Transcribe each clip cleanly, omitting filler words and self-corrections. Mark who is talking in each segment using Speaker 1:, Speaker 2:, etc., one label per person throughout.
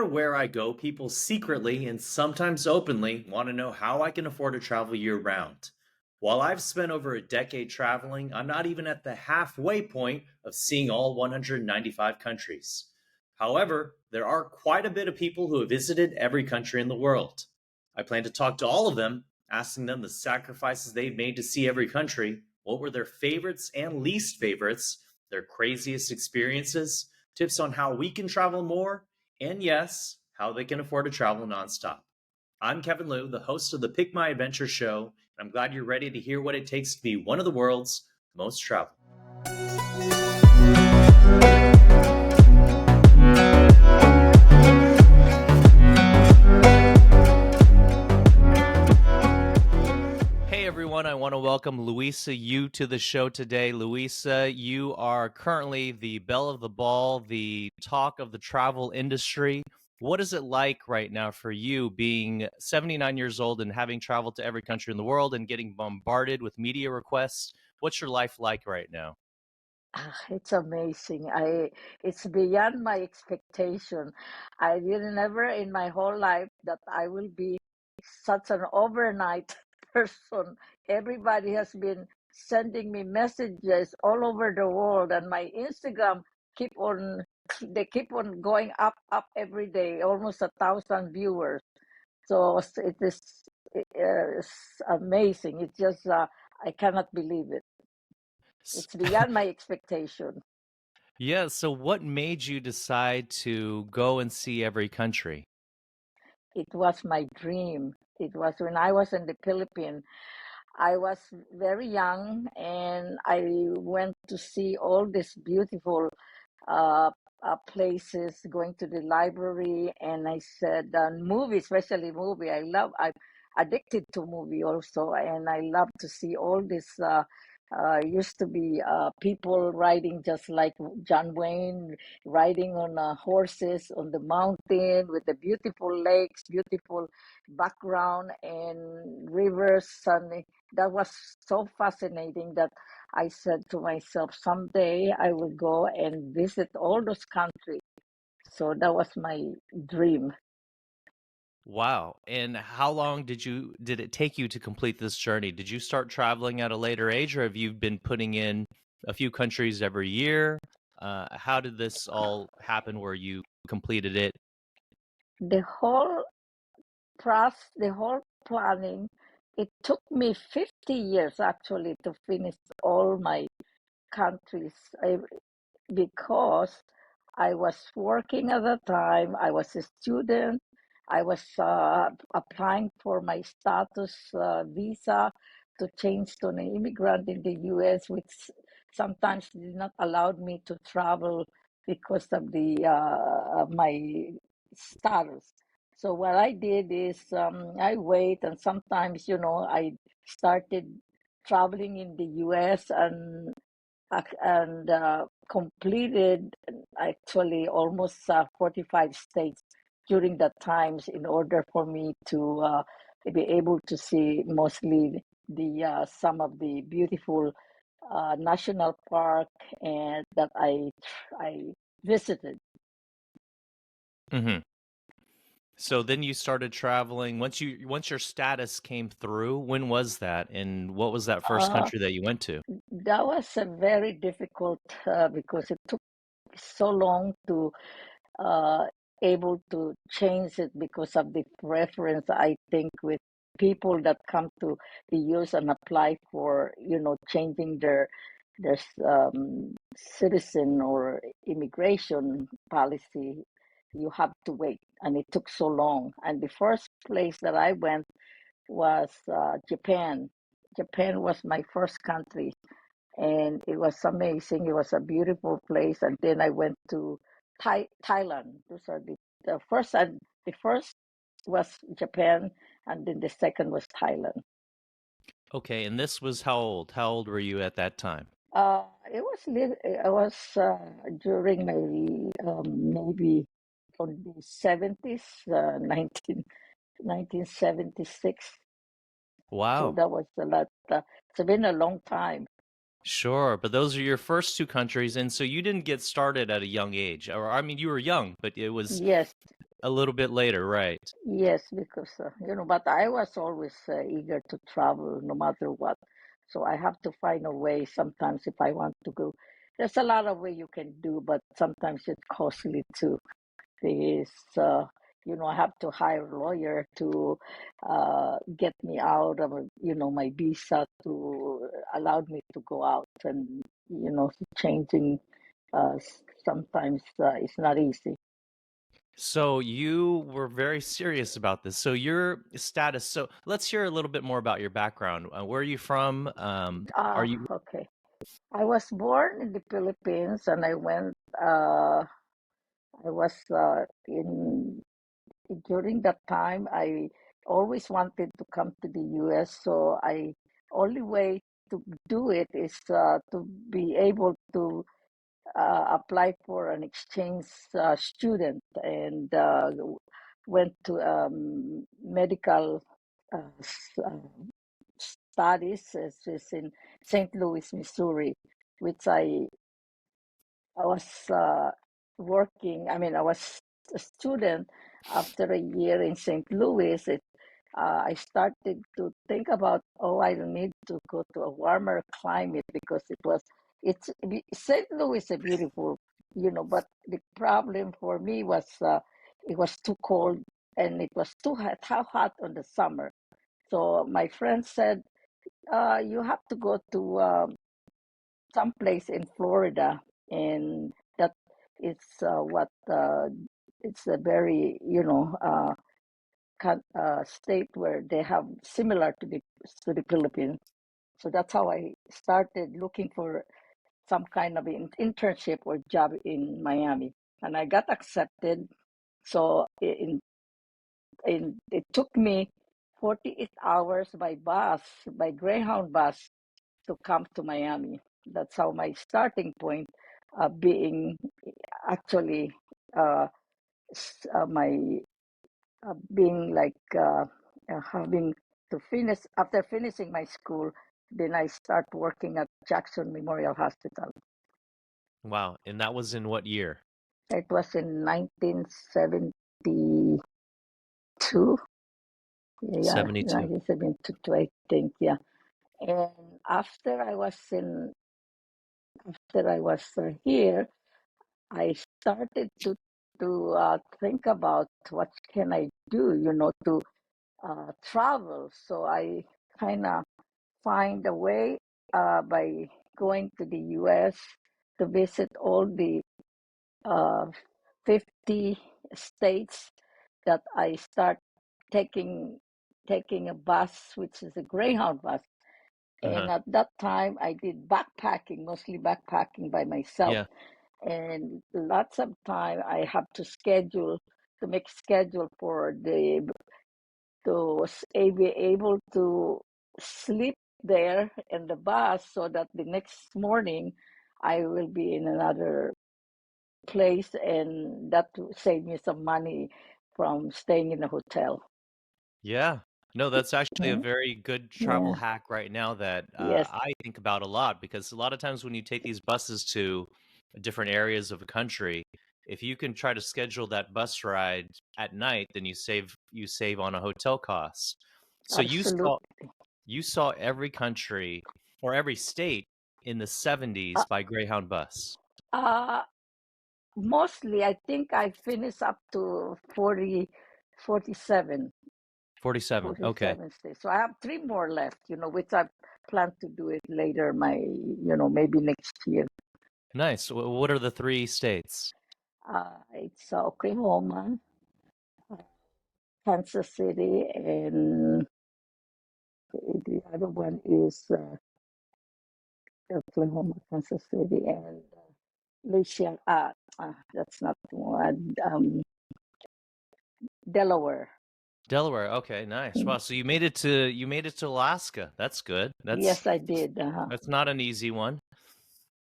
Speaker 1: where I go, people secretly and sometimes openly want to know how I can afford to travel year round. While I've spent over a decade traveling, I'm not even at the halfway point of seeing all 195 countries. However, there are quite a bit of people who have visited every country in the world. I plan to talk to all of them, asking them the sacrifices they've made to see every country, what were their favorites and least favorites, their craziest experiences, tips on how we can travel more, and yes, how they can afford to travel nonstop. I'm Kevin Liu, the host of the Pick My Adventure show, and I'm glad you're ready to hear what it takes to be one of the world's most traveled. Hey everyone, I want to welcome Luisa Yu to the show today. Luisa, you are currently the belle of the ball, the talk of the travel industry. What is it like right now for you being 79 years old and having traveled to every country in the world and getting bombarded with media requests? What's your life like right now?
Speaker 2: It's amazing. It's beyond my expectation. I didn't never in my whole life that I will be such an overnight person. Everybody has been sending me messages all over the world, and my Instagram keep on they keep on going up every day, almost 1,000 viewers. So it is amazing. It's just I cannot believe it.
Speaker 1: S-
Speaker 2: It's beyond my expectation.
Speaker 1: Yeah, so what made you decide to go and see every country?
Speaker 2: It was my dream. It was when I was in the Philippines. I was very young and I went to see all these beautiful uh, places, going to the library, and I said, movie, especially movie. I'm addicted to movie also, and I love to see all this. Used to be people riding just like John Wayne, riding on horses on the mountain with the beautiful lakes, beautiful background, and rivers. And that was so fascinating that I said to myself, someday I will go and visit all those countries. So that was my dream.
Speaker 1: Wow. And how long did it take you to complete this journey? Did you start traveling at a later age or have you been putting in a few countries every year? How did this all happen where you completed it?
Speaker 2: The whole the whole planning, it took me 50 years actually to finish all my countries. Because I was working at the time. I was a student. I was applying for my status visa to change to an immigrant in the U.S., which sometimes did not allow me to travel because of the my status. So what I did is I wait, and sometimes I started traveling in the U.S. and completed actually almost 45 states during that times in order for me to be able to see mostly the some of the beautiful national park and that I visited.
Speaker 1: Hmm. So then you started traveling once your status came through. When was that? And what was that first
Speaker 2: Uh,
Speaker 1: country that you went to?
Speaker 2: that was a very difficult because it took so long to uh, able to change it because of the preference, I think, with people that come to the US and apply for, changing their citizen or immigration policy. You have to wait, and it took so long. And the first place that I went was Japan. Japan was my first country, and it was amazing. It was a beautiful place. And then I went to Thailand. Those are the first. And the first was Japan, and then the second was Thailand.
Speaker 1: Okay, and this was how old? How old were you at that time?
Speaker 2: I was during my maybe on the 70s, 1976. So
Speaker 1: Wow.
Speaker 2: that was a lot. It's been a long time.
Speaker 1: Sure, but those are your first two countries, and so you didn't get started at a young age. Or I mean, you were young, but it was
Speaker 2: Yes.
Speaker 1: a little bit later, right?
Speaker 2: Yes, because but I was always eager to travel no matter what. So I have to find a way sometimes if I want to go. There's a lot of way you can do, but sometimes it's costly too. Because I have to hire a lawyer to get me out of my visa to allow me to go out, and changing sometimes it's not easy.
Speaker 1: So you were very serious about this. So your status. So let's hear a little bit more about your background. Where are you from? Are you
Speaker 2: Okay. I was born in the Philippines, and I was in during that time. I always wanted to come to the U.S., so I only way to do it is to be able to apply for an exchange student, and went to medical studies is in St. Louis, Missouri, which I was working. I mean, I was a student. After a year in St. Louis, I started to think about, oh, I need to go to a warmer climate because St. Louis is a beautiful, but the problem for me was it was too cold, and it was too hot on the summer. So my friend said, you have to go to someplace in Florida, and that is what it's a very state where they have similar to the Philippines. So that's how I started looking for some kind of internship or job in Miami, and I got accepted. So it took me 48 hours by bus, by Greyhound bus, to come to Miami. That's how my starting point being actually uh, my being like having to finish after finishing my school. Then I start working at Jackson Memorial Hospital.
Speaker 1: wow? And that was in what year?
Speaker 2: It was in 1972. Yeah,
Speaker 1: 72.
Speaker 2: 1972, I think. Yeah, and after I was here, I started to think about what can I do, to travel. So I kind of find a way by going to the U.S. to visit all the uh, 50 states that I start taking taking a bus, which is a Greyhound bus. And
Speaker 1: Uh-huh.
Speaker 2: at that time, I did backpacking, mostly backpacking by myself.
Speaker 1: Yeah.
Speaker 2: And lots of time I have to make schedule for be able to sleep there in the bus so that the next morning I will be in another place, and that will save me some money from staying in a hotel.
Speaker 1: Yeah. No, that's actually a
Speaker 2: Mhm.
Speaker 1: very good travel
Speaker 2: Yeah.
Speaker 1: hack right now that
Speaker 2: Yes.
Speaker 1: I think about a lot because a lot of times when you take these buses to different areas of a country, if you can try to schedule that bus ride at night, then you save on a hotel cost. So
Speaker 2: Absolutely.
Speaker 1: you saw every country or every state in the
Speaker 2: Uh,
Speaker 1: 70s by Greyhound bus.
Speaker 2: uh, Mostly, I think I finished up to 47,
Speaker 1: 47. Okay.
Speaker 2: 47 states. So I have three more left, which I plan to do it later, maybe next year.
Speaker 1: Nice. What are the three states?
Speaker 2: It's Oklahoma, uh, Kansas City, and the other one is Oklahoma, Kansas City, and Lucia. That's not the one. Delaware.
Speaker 1: Delaware. Okay, nice. Wow. So you made it to Alaska. That's good. That's
Speaker 2: Yes, I did.
Speaker 1: that's not an easy one.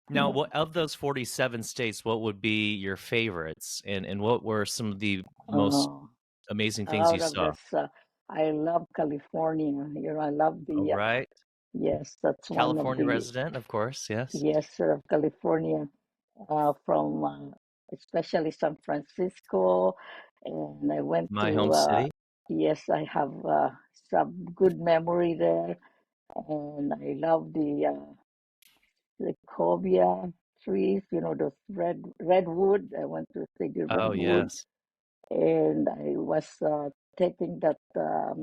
Speaker 1: Now,
Speaker 2: No.
Speaker 1: what of those 47 states, what would be your favorites and what were some of the most
Speaker 2: Uh,
Speaker 1: amazing things you
Speaker 2: Out of
Speaker 1: saw?
Speaker 2: this, I love California. I love
Speaker 1: All right.
Speaker 2: yes, that's one of
Speaker 1: California
Speaker 2: the,
Speaker 1: resident, of course. Yes.
Speaker 2: yes, sir, of California, from especially San Francisco and I went
Speaker 1: My
Speaker 2: to,
Speaker 1: home city.
Speaker 2: yes, I have some good memory there, and I love the cobia trees, those redwood. I went to see the
Speaker 1: Oh,
Speaker 2: redwood,
Speaker 1: yes.
Speaker 2: and I was taking that. Uh,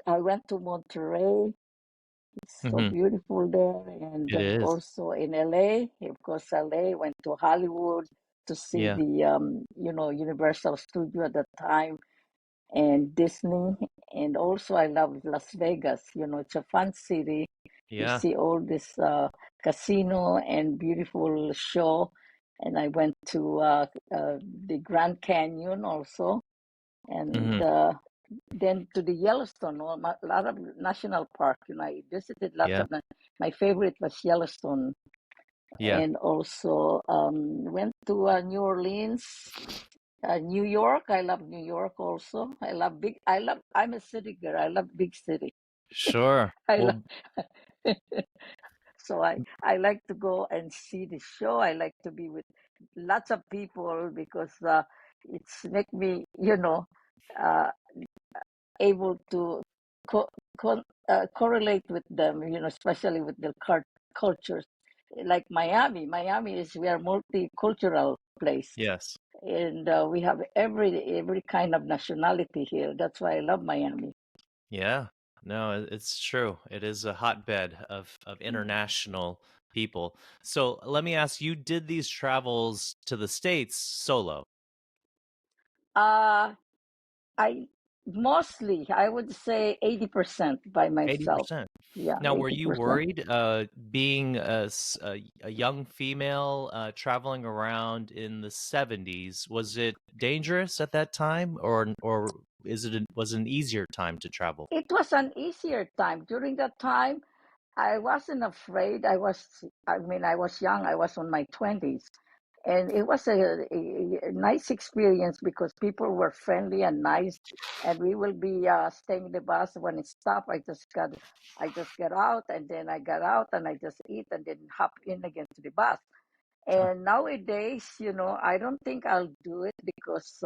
Speaker 2: I went to Monterey. It's so
Speaker 1: Hmm.
Speaker 2: beautiful there, and
Speaker 1: It is.
Speaker 2: also in LA. Of course, LA. Went to Hollywood to see
Speaker 1: Yeah.
Speaker 2: the Universal Studio at the time and Disney. And also, I love Las Vegas. It's a fun city. You
Speaker 1: Yeah.
Speaker 2: see all this casino and beautiful show. And I went to the Grand Canyon also, and
Speaker 1: Hmm.
Speaker 2: then to the Yellowstone, a lot of national park. I visited lots
Speaker 1: Yeah.
Speaker 2: of. My favorite was Yellowstone,
Speaker 1: Yeah.
Speaker 2: and also went to New Orleans, New York. I love New York also. I love big. I love. I'm a city girl. I love big city.
Speaker 1: Sure.
Speaker 2: I love.
Speaker 1: Well,
Speaker 2: So I like to go and see the show. I like to be with lots of people because it's make me uh, able to co- correlate with them, especially with the cultures. Like Miami. Miami is we are multicultural place,
Speaker 1: yes.
Speaker 2: and we have every kind of nationality here. That's why I love Miami.
Speaker 1: Yeah. No, it's true. It is a hotbed of
Speaker 2: Mm.
Speaker 1: international people. So let me ask, you did these travels to the States solo,
Speaker 2: Uh, I mostly, I would say 80% by myself.
Speaker 1: 80%.
Speaker 2: Yeah,
Speaker 1: Now, were you
Speaker 2: 80%.
Speaker 1: worried being a young female traveling around in the 70s? Was it dangerous at that time, or was it an easier time to travel?
Speaker 2: It was an easier time. During that time, I wasn't afraid. I was young. I was on my 20s. And it was a nice experience because people were friendly and nice. And we will be staying in the bus when it stopped. I just get out, and then I got out and I just eat and then hop in again to the bus.
Speaker 1: Huh.
Speaker 2: And nowadays, I don't think I'll do it because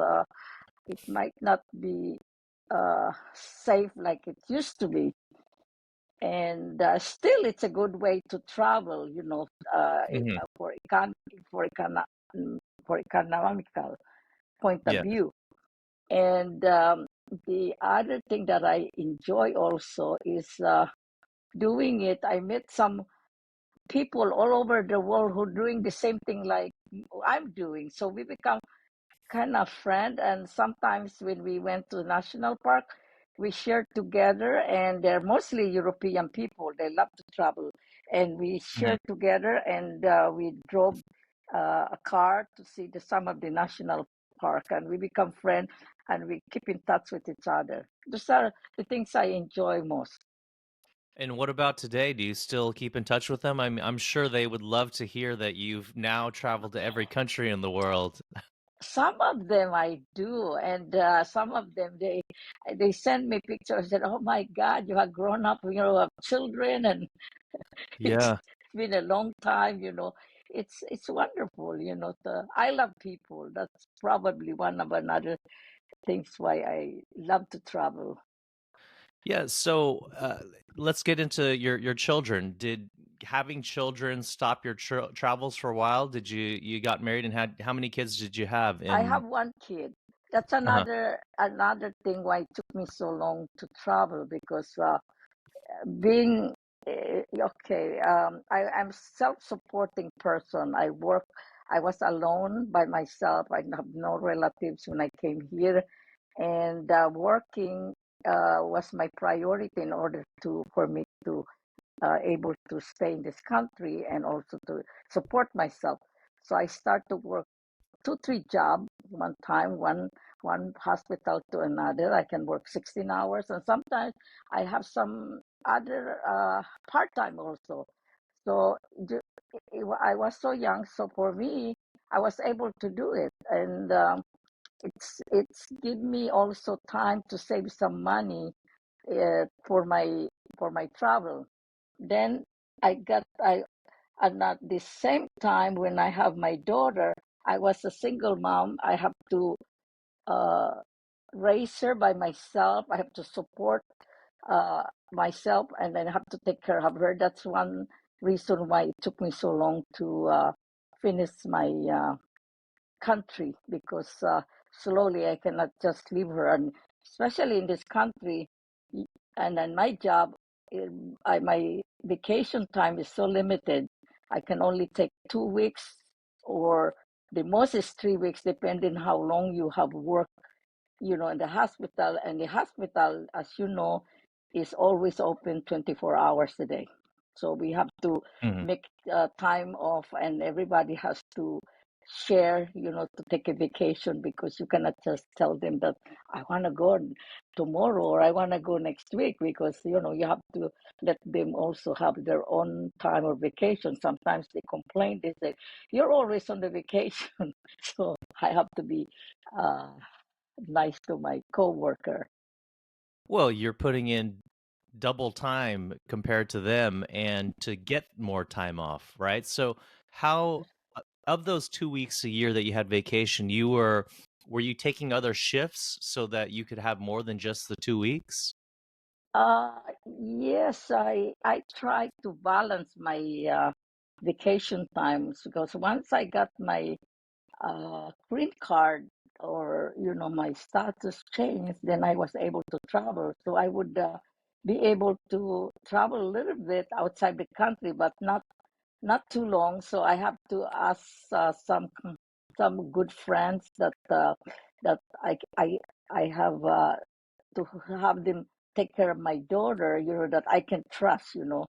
Speaker 2: it might not be safe like it used to be. And still, it's a good way to travel,
Speaker 1: Hmm.
Speaker 2: for for econ for economical point of
Speaker 1: Yeah.
Speaker 2: view. And the other thing that I enjoy also is doing it. I met some people all over the world who are doing the same thing like I'm doing. So we become kind of friend, and sometimes when we went to national park we shared together, and they're mostly European people. They love to travel, and we
Speaker 1: Hmm.
Speaker 2: shared together, and we drove a car to see some of the national park, and we become friends, and we keep in touch with each other. Those are the things I enjoy most.
Speaker 1: And what about today? Do you still keep in touch with them? I'm sure they would love to hear that you've now traveled to every country in the world.
Speaker 2: Some of them I do, and some of them they send me pictures and said, "Oh my God, you have grown up, have children, and it's
Speaker 1: Yeah.
Speaker 2: been a long time." It's wonderful. I love people. That's probably one of another things why I love to travel.
Speaker 1: Yeah, so let's get into your children. Did having children stop your travels for a while? Did you got married and had how many kids did you have
Speaker 2: I
Speaker 1: in
Speaker 2: have one kid. That's
Speaker 1: uh-huh.
Speaker 2: another thing why it took me so long to travel because being okay, I'm self-supporting person. I was alone by myself. I have no relatives when I came here, and working was my priority in order to for me to able to stay in this country and also to support myself. So I start to work 2 3 jobs one time, one hospital to another. I can work 16 hours, and sometimes I have some other part time also. So I was so young, so for me, I was able to do it, and it's give me also time to save some money for my travel. Then I got I and at the same time when I have my daughter, I was a single mom. I have to uh, raise her by myself. I have to support uh, myself, and then I have to take care of her. That's one reason why it took me so long to finish my country, because slowly I cannot just leave her, and especially in this country, and then my job, my vacation time is so limited. I can only take 2 weeks, or the most is 3 weeks, depending how long you have worked, in the hospital. And the hospital, as you know, is always open 24 hours a day. So we have to
Speaker 1: Mhm.
Speaker 2: make time off, and everybody has to share, to take a vacation, because you cannot just tell them that I want to go tomorrow or I want to go next week, because, you have to let them also have their own time or vacation. Sometimes they complain, they say, you're always on the vacation. So I have to be uh, nice to my coworker.
Speaker 1: Well, you're putting in double time compared to them and to get more time off, right? So how of those 2 weeks a year that you had vacation, were you taking other shifts so that you could have more than just the 2 weeks?
Speaker 2: Yes, I try to balance my vacation times, because once I got my green card, or my status changed, then I was able to travel. So I would be able to travel a little bit outside the country, but not too long. So I have to ask some good friends that I have to have them take care of my daughter, that I can trust, so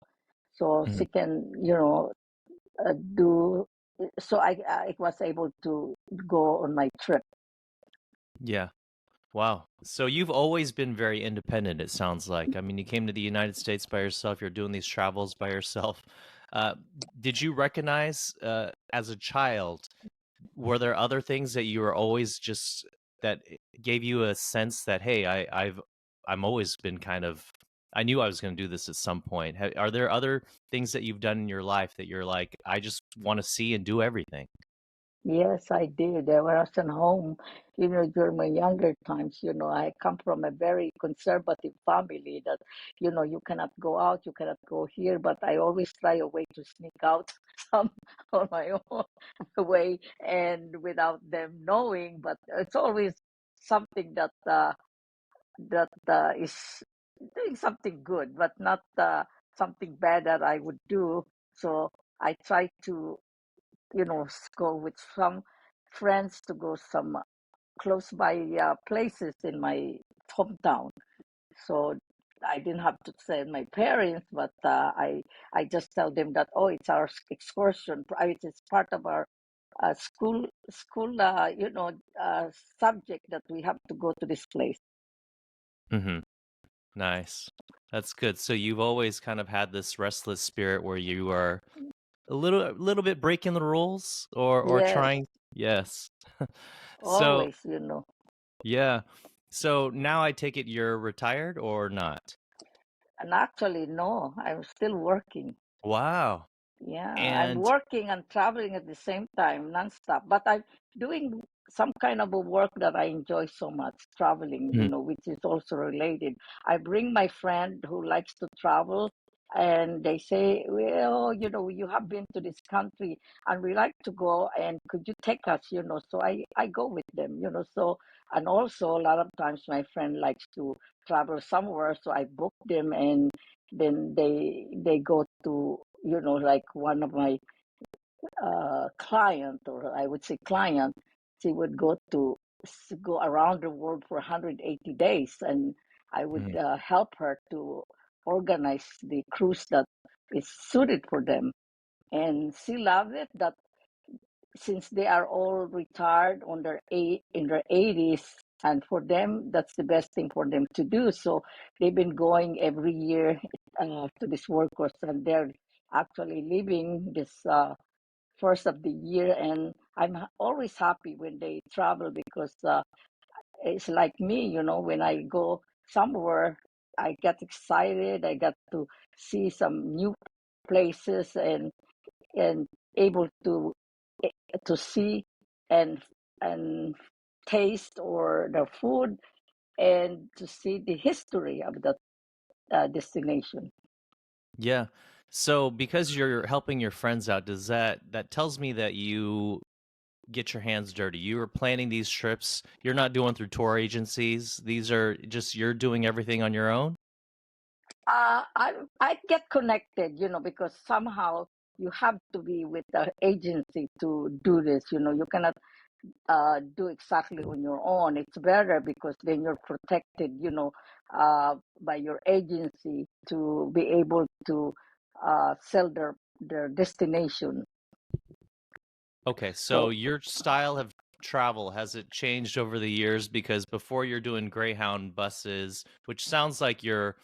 Speaker 1: Mhm.
Speaker 2: she can, do. So I was able to go on my trip.
Speaker 1: Yeah. Wow. So you've always been very independent, it sounds like. I mean, you came to the United States by yourself, you're doing these travels by yourself. Uh, did you recognize as a child, were there other things that you were always just that gave you a sense that, hey, I'm always been kind of I knew I was going to do this at some point. Are there other things that you've done in your life that you're like, I just want to see and do everything?
Speaker 2: Yes, I did. I was at home, during my younger times. I come from a very conservative family that, you cannot go out, you cannot go here, but I always try a way to sneak out some on my own way and without them knowing. But it's always something that is doing something good, but not something bad that I would do. So I try to, go with some friends to go some close by places in my hometown. So I didn't have to tell my parents, but I just tell them that, oh, it's our excursion. It's part of our school subject that we have to go to this place.
Speaker 1: Hmm. Nice. That's good. So you've always kind of had this restless spirit where you are a little bit breaking the rules or
Speaker 2: Yes,
Speaker 1: trying. Yes. So,
Speaker 2: always.
Speaker 1: yeah. So now I take it you're retired or not?
Speaker 2: And actually, no, I'm still working.
Speaker 1: Wow.
Speaker 2: Yeah, I'm
Speaker 1: And
Speaker 2: working and traveling at the same time, nonstop. But I'm doing some kind of a work that I enjoy so much, traveling,
Speaker 1: mm,
Speaker 2: which is also related. I bring my friend who likes to travel, and they say, well, you have been to this country and we like to go, and could you take us, So I go with them, So, and also a lot of times my friend likes to travel somewhere, so I book them, and then they go to, like one of my client, or I would say client, she would go around the world for 180 days, and I would
Speaker 1: mm,
Speaker 2: help her to organize the cruise that is suited for them. And she loved it, that since they are all retired on in their 80s, and for them that's the best thing for them to do. So they've been going every year to this work course, and they're actually leaving this first of the year. And I'm always happy when they travel, because it's like me, when I go somewhere, I get excited, I get to see some new places, and able to see and and taste or the food and to see the history of that destination.
Speaker 1: Yeah. So because you're helping your friends out, does that tells me that you get your hands dirty. You are planning these trips. You're not doing through tour agencies. These are just you're doing everything on your own?
Speaker 2: I get connected, because somehow you have to be with the agency to do this. You cannot do exactly on your own. It's better because then you're protected, by your agency to be able to sell their destination.
Speaker 1: Okay, so
Speaker 2: So
Speaker 1: your style of travel, has it changed over the years? Because before you're doing Greyhound buses, which sounds like you're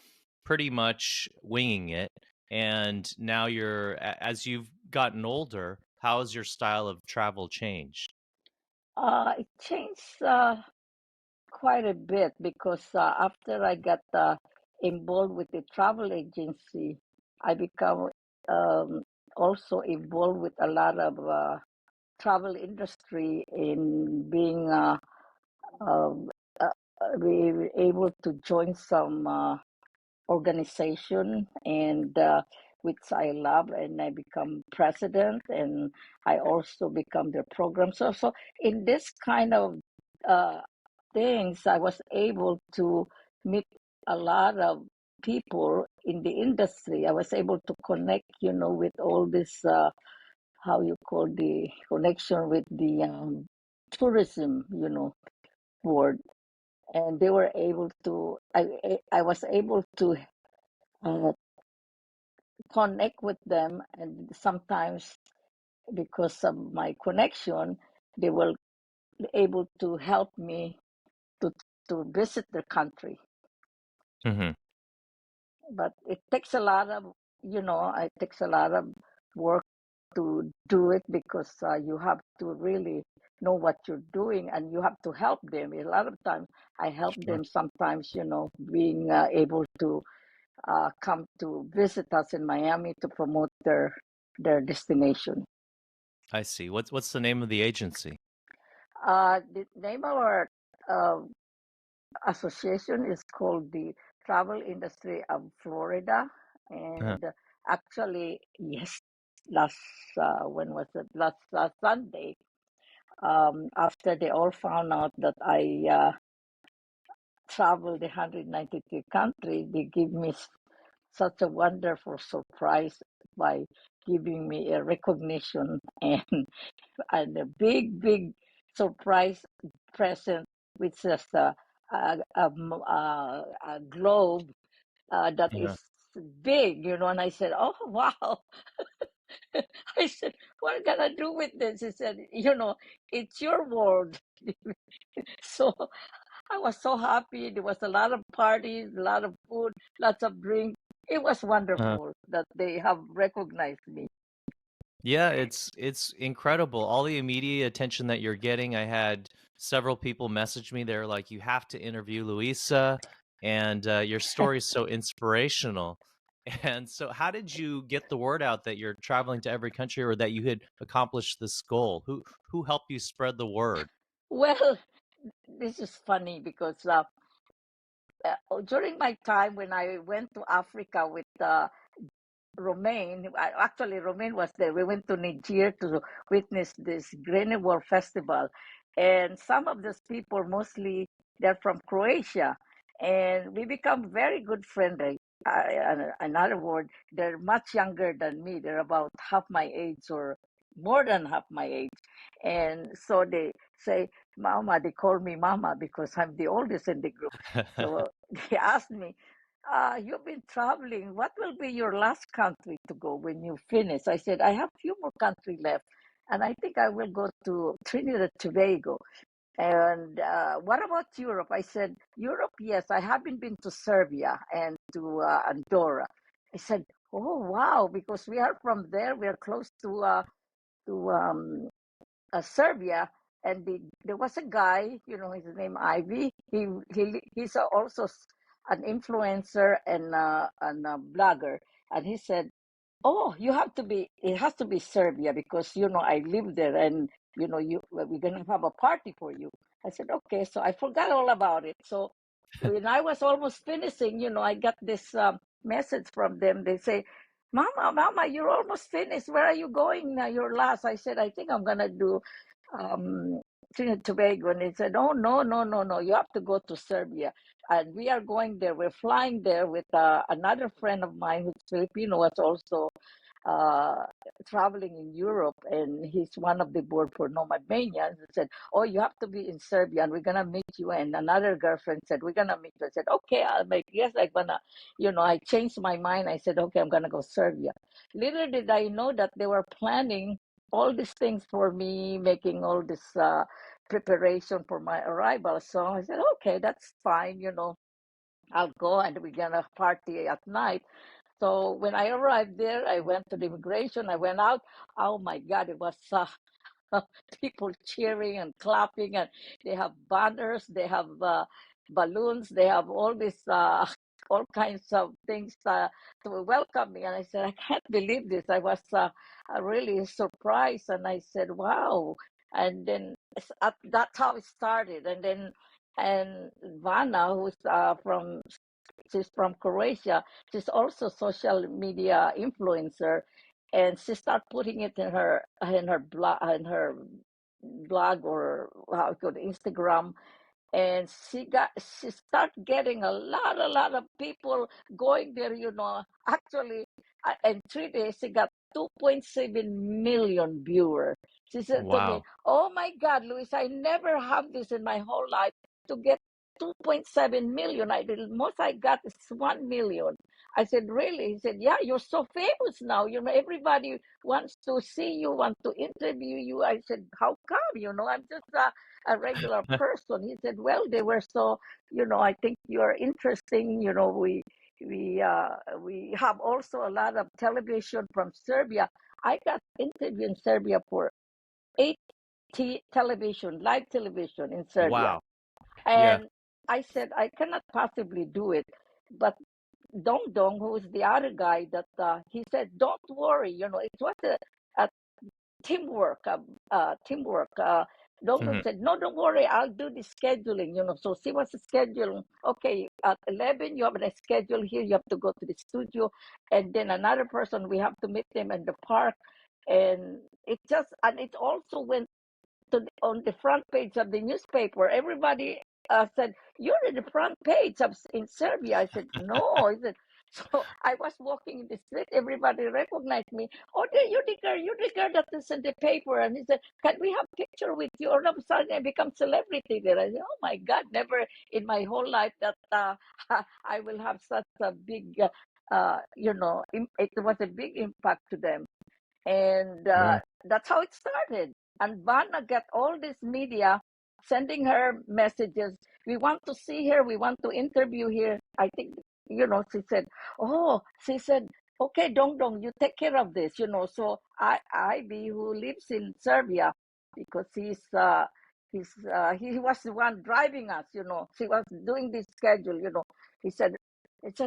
Speaker 1: pretty much winging it, and now as you've gotten older, how has your style of travel changed?
Speaker 2: it changed quite a bit because after I got involved with the travel agency, I become um, also involved with a lot of travel industry in being um, uh, we were able to join some organization and which I love, and I become president, and I also become the program. So in this kind of uh, things, I was able to meet a lot of people in the industry. I was able to connect, with all this how you call the connection with the tourism, board, and they were able to. I was able to uh, connect with them, and sometimes because of my connection, they were able to help me to visit the country.
Speaker 1: Hmm.
Speaker 2: But it takes a lot of, it takes a lot of work to do it because you have to really know what you're doing and you have to help them. A lot of times I help
Speaker 1: Sure.
Speaker 2: them sometimes, being able to come to visit us in Miami to promote their destination.
Speaker 1: I see. What's the name of the agency?
Speaker 2: The name of our uh, association is called the Travel Industry of Florida,
Speaker 1: Uh,
Speaker 2: and actually, yes, last when was it? Last Sunday, after they all found out that I traveled 193 countries, they give me such a wonderful surprise by giving me a recognition and a big surprise present, which is a globe that
Speaker 1: uh,
Speaker 2: is big, And I said, "Oh wow!" I said, "What am I gonna do with this?" He said, "It's your world." So I was so happy. There was a lot of parties, a lot of food, lots of drink. It was
Speaker 1: uh.
Speaker 2: wonderful that they have recognized me.
Speaker 1: Yeah, it's incredible. All the immediate attention that you're getting. I had several people message me. They're like, "You have to interview Luisa, and your story is so inspirational." And so, how did you get the word out that you're traveling to every country, or that you had accomplished this goal? Who helped you spread the word?
Speaker 2: Well, this is funny because during my time when I went to Africa with Romaine, actually Romaine was there. We went to Niger to witness this Grain World Festival, and some of those people, mostly they're from Croatia, and we become very good friends. Another word, they're much younger than me. They're about half my age or more than half my age, and so they say, "Mama." They call me Mama because I'm the oldest in the group. So they asked me, "You've been traveling. What will be your last country to go when you finish?" I said, "I have few more countries left, and I think I will go to Trinidad and Tobago." And what about Europe? I said, "Europe, yes. I haven't been to Serbia and to Andorra." I said, "Oh, wow, because we are from there. We are close to Serbia, and there was a guy, his name Ivy. He's also an influencer and a blogger, and he said, 'Oh, you have to be. It has to be Serbia because I live there, and we're gonna have a party for you. I said, okay. So I forgot all about it. So when I was almost finishing, I got this message from them. They say, Mama, you're almost finished. Where are you going now? You're last. I said, I think I'm gonna do um, Trinidad and Tobago. And they said, oh, no, no, no, no. You have to go to Serbia. And we are going there. We're flying there with another friend of mine who's Filipino, was also uh, traveling in Europe, and he's one of the board for Nomad Mania. And he said, "Oh, you have to be in Serbia, and we're gonna meet you." And another girlfriend said, "We're gonna meet you." I said, "Okay, I'll make. Yes, I'm gonna." I changed my mind. I said, "Okay, I'm gonna go Serbia." Little did I know that they were planning all these things for me, making all this preparation for my arrival. So I said, "Okay, that's fine. I'll go, and we're gonna party at night." So when I arrived there, I went to the immigration. I went out. Oh my God, it was people cheering and clapping, and they have banners, they have balloons, they have all this, all kinds of things to welcome me. And I said, I can't believe this. I was really surprised, and I said, wow. And then that's how it started. And Vanna, who's from she's from Croatia. She's also social media influencer, and she started putting it in her blog or how it called Instagram, and she started getting a lot of people going there. Actually, in 3 days she got 2.7 million viewers. She said to me,
Speaker 1: Wow.
Speaker 2: "Oh my God, Luis, I never have this in my whole life to get 2.7 million. The most I got is 1 million." I said, "Really?" He said, "Yeah, you're so famous now. Everybody wants to see you, want to interview you." I said, "How come? I'm just a regular person." He said, "Well, they were so, I think you're interesting. We have also a lot of television from Serbia." I got interviewed in Serbia for 8 television, live television in Serbia.
Speaker 1: Wow. Yeah.
Speaker 2: And I said, I cannot possibly do it. But Dong Dong, who is the other guy, that he said, don't worry, it was a teamwork, teamwork. Dong Dong
Speaker 1: Mhm.
Speaker 2: said, no, don't worry, I'll do the scheduling. So she was scheduling. Okay, at 11, you have a schedule here. You have to go to the studio, and then another person, we have to meet them in the park, and it also went on the front page of the newspaper. Everybody said, "You're in the front page in Serbia." I said, "No." I said, so I was walking in the street. Everybody recognized me. "Oh, you're the girl that is in the paper." And he said, "Can we have picture with you?" All of a sudden, I become celebrity there. I said, "Oh my God, never in my whole life that I will have such a big, it was a big impact to them." And
Speaker 1: Sure.
Speaker 2: that's how it started. And Vanna got all this media sending her messages. "We want to see her. We want to interview her." I think, she said, "Oh," she said, "Okay, Dong Dong, you take care of this." So Ivy, who lives in Serbia, because he was the one driving us. She was doing this schedule. He said,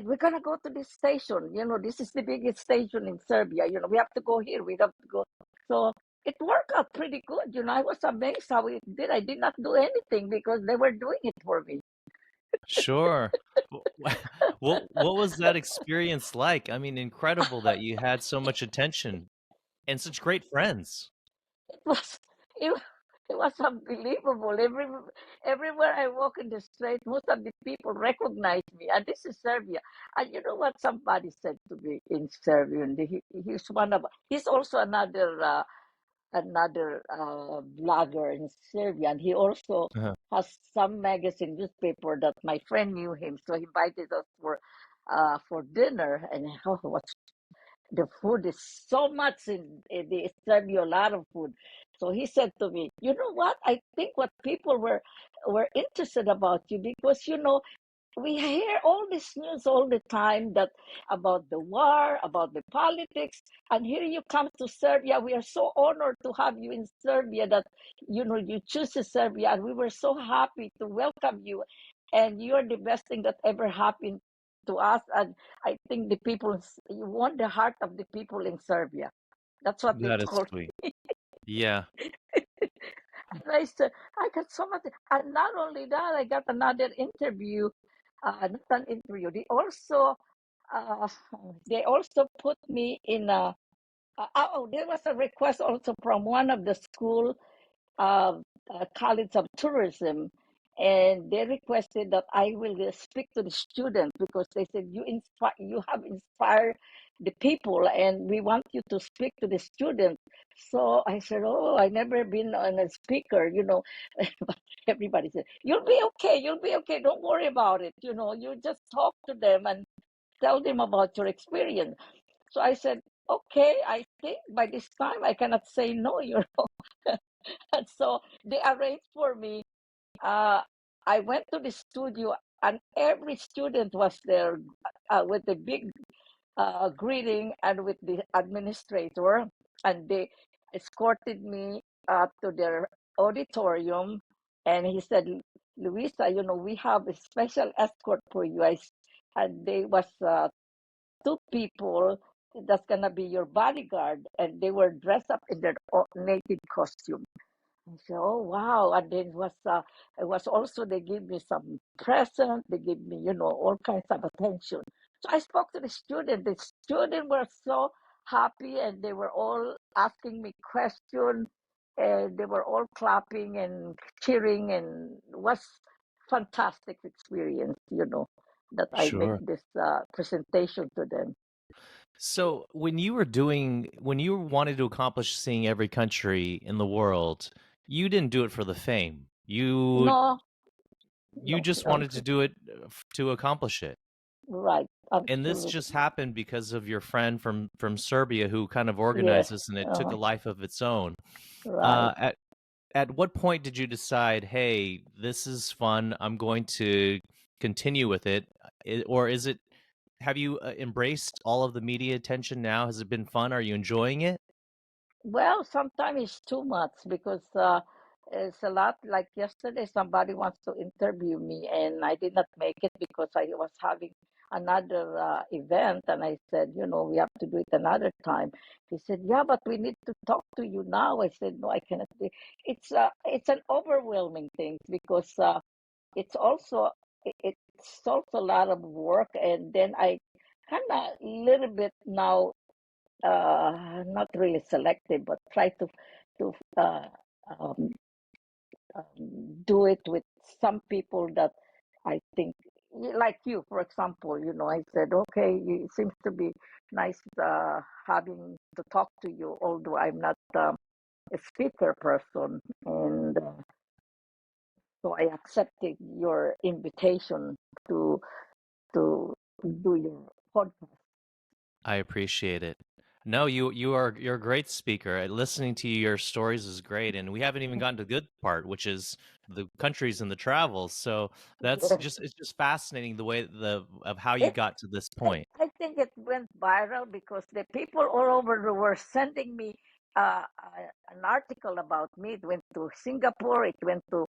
Speaker 2: "We're gonna go to this station. This is the biggest station in Serbia. We have to go here. We have to go." So it worked out pretty good. I was amazed how it did. I did not do anything because they were doing it for me.
Speaker 1: Sure. What was that experience like? I mean, incredible that you had so much attention and such great friends.
Speaker 2: It was it, it was unbelievable. Everywhere I walk in the street, most of the people recognize me. And this is Serbia. And you know what somebody said to me in Serbian? He's also another blogger in Serbia, and he also
Speaker 1: Uh-huh.
Speaker 2: has some magazine newspaper that my friend knew him, so he invited us for dinner. And the food is so much in the Serbia, a lot of food. So he said to me, "You know what? I think what people were interested about you, because we hear all this news all the time, that about the war, about the politics, and here you come to Serbia. We are so honored to have you in Serbia, that you choose Serbia, and we were so happy to welcome you, and you are the best thing that ever happened to us." And I think you won the heart of the people in Serbia. That's what they
Speaker 1: That is
Speaker 2: told.
Speaker 1: sweet. Yeah.
Speaker 2: And I said, I got so much. And not only that, I got another interview. Not an interview. Uh, they also put me in a. There was a request also from one of the school uh, College of Tourism, and they requested that I will speak to the students because they said you have inspired the people, and we want you to speak to the students. So I said, "Oh, I never been on a speaker, you know." But everybody said, "You'll be okay. You'll be okay. Don't worry about it. You know, you just talk to them and tell them about your experience." So I said, "Okay, I think by this time I cannot say no, you know." And so they arranged for me. Uh, I went to the studio, and every student was there with the big greeting and with the administrator, and they escorted me to their auditorium. And he said, "Luisa, you know, we have a special escort for you." And there was two people that's gonna be your bodyguard, and they were dressed up in their native costume. I said, "Oh wow!" And then it was also they gave me some present. They gave me, you know, all kinds of attention. So I spoke to the student. The students were so happy, and they were all asking me questions, and they were all clapping and cheering, and it was fantastic experience, you know, that I make
Speaker 1: Sure.
Speaker 2: this presentation to them.
Speaker 1: So when you wanted to accomplish seeing every country in the world, you didn't do it for the fame.
Speaker 2: No,
Speaker 1: You
Speaker 2: no,
Speaker 1: just wanted to do it to accomplish it.
Speaker 2: right,
Speaker 1: And this just
Speaker 2: absolutely,
Speaker 1: happened because of your friend from Serbia who kind of
Speaker 2: yes,
Speaker 1: organized this, and it took a
Speaker 2: uh,
Speaker 1: life of its own.
Speaker 2: right.
Speaker 1: Uh, at what point did you decide, hey, this is fun, I'm going to continue with it? Or is it, have you embraced all of the media attention now? Has it been fun? Are you enjoying it?
Speaker 2: Well, sometimes it's too much because it's a lot. Like yesterday, somebody wants to interview me, and I did not make it because I was having another event, and I said, you know, we have to do it another time. He said, "Yeah, but we need to talk to you now." I said, "No, I cannot." It's an overwhelming thing because it's also it's also a lot of work, and then I kind of little bit now not really selective, but try to um, do it with some people that I think, like you, for example. You know, I said, okay, it seems to be nice having to talk to you, although I'm not a speaker person, and so I accepted your invitation to to do your podcast.
Speaker 1: I appreciate it. No, you're a great speaker. Listening to your stories is great, and we haven't even gotten to the good part, which is the countries and the travels. So that's
Speaker 2: Yes.
Speaker 1: just, it's just fascinating the way the of how you
Speaker 2: It
Speaker 1: got to this point.
Speaker 2: I think it went viral because the people all over the world sending me an article about me. It went to Singapore, it went to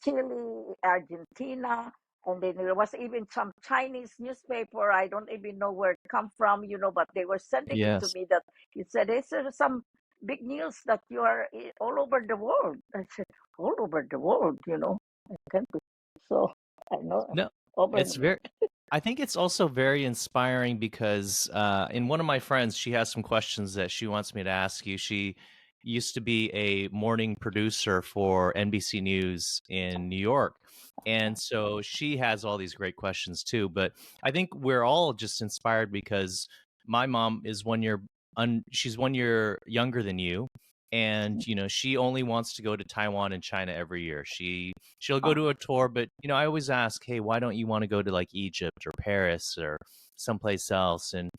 Speaker 2: Chile, Argentina, and then there was even some Chinese newspaper. I don't even know where it come from, you know, but they were sending it to
Speaker 1: Yes.
Speaker 2: me that it said, "Is there some big news that you are all over the world?" I said, "All over the world, you know." I can't be so I know
Speaker 1: No,
Speaker 2: over.
Speaker 1: it's very, I think it's also very inspiring because in one of my friends, she has some questions that she wants me to ask you. She used to be a morning producer for NBC News in New York. And so she has all these great questions too. But I think we're all just inspired because my mom is 1 year, she's 1 year younger than you. And she only wants to go to Taiwan and China every year. She'll go to a tour, but I always ask, hey, why don't you want to go to like Egypt or Paris or someplace else? And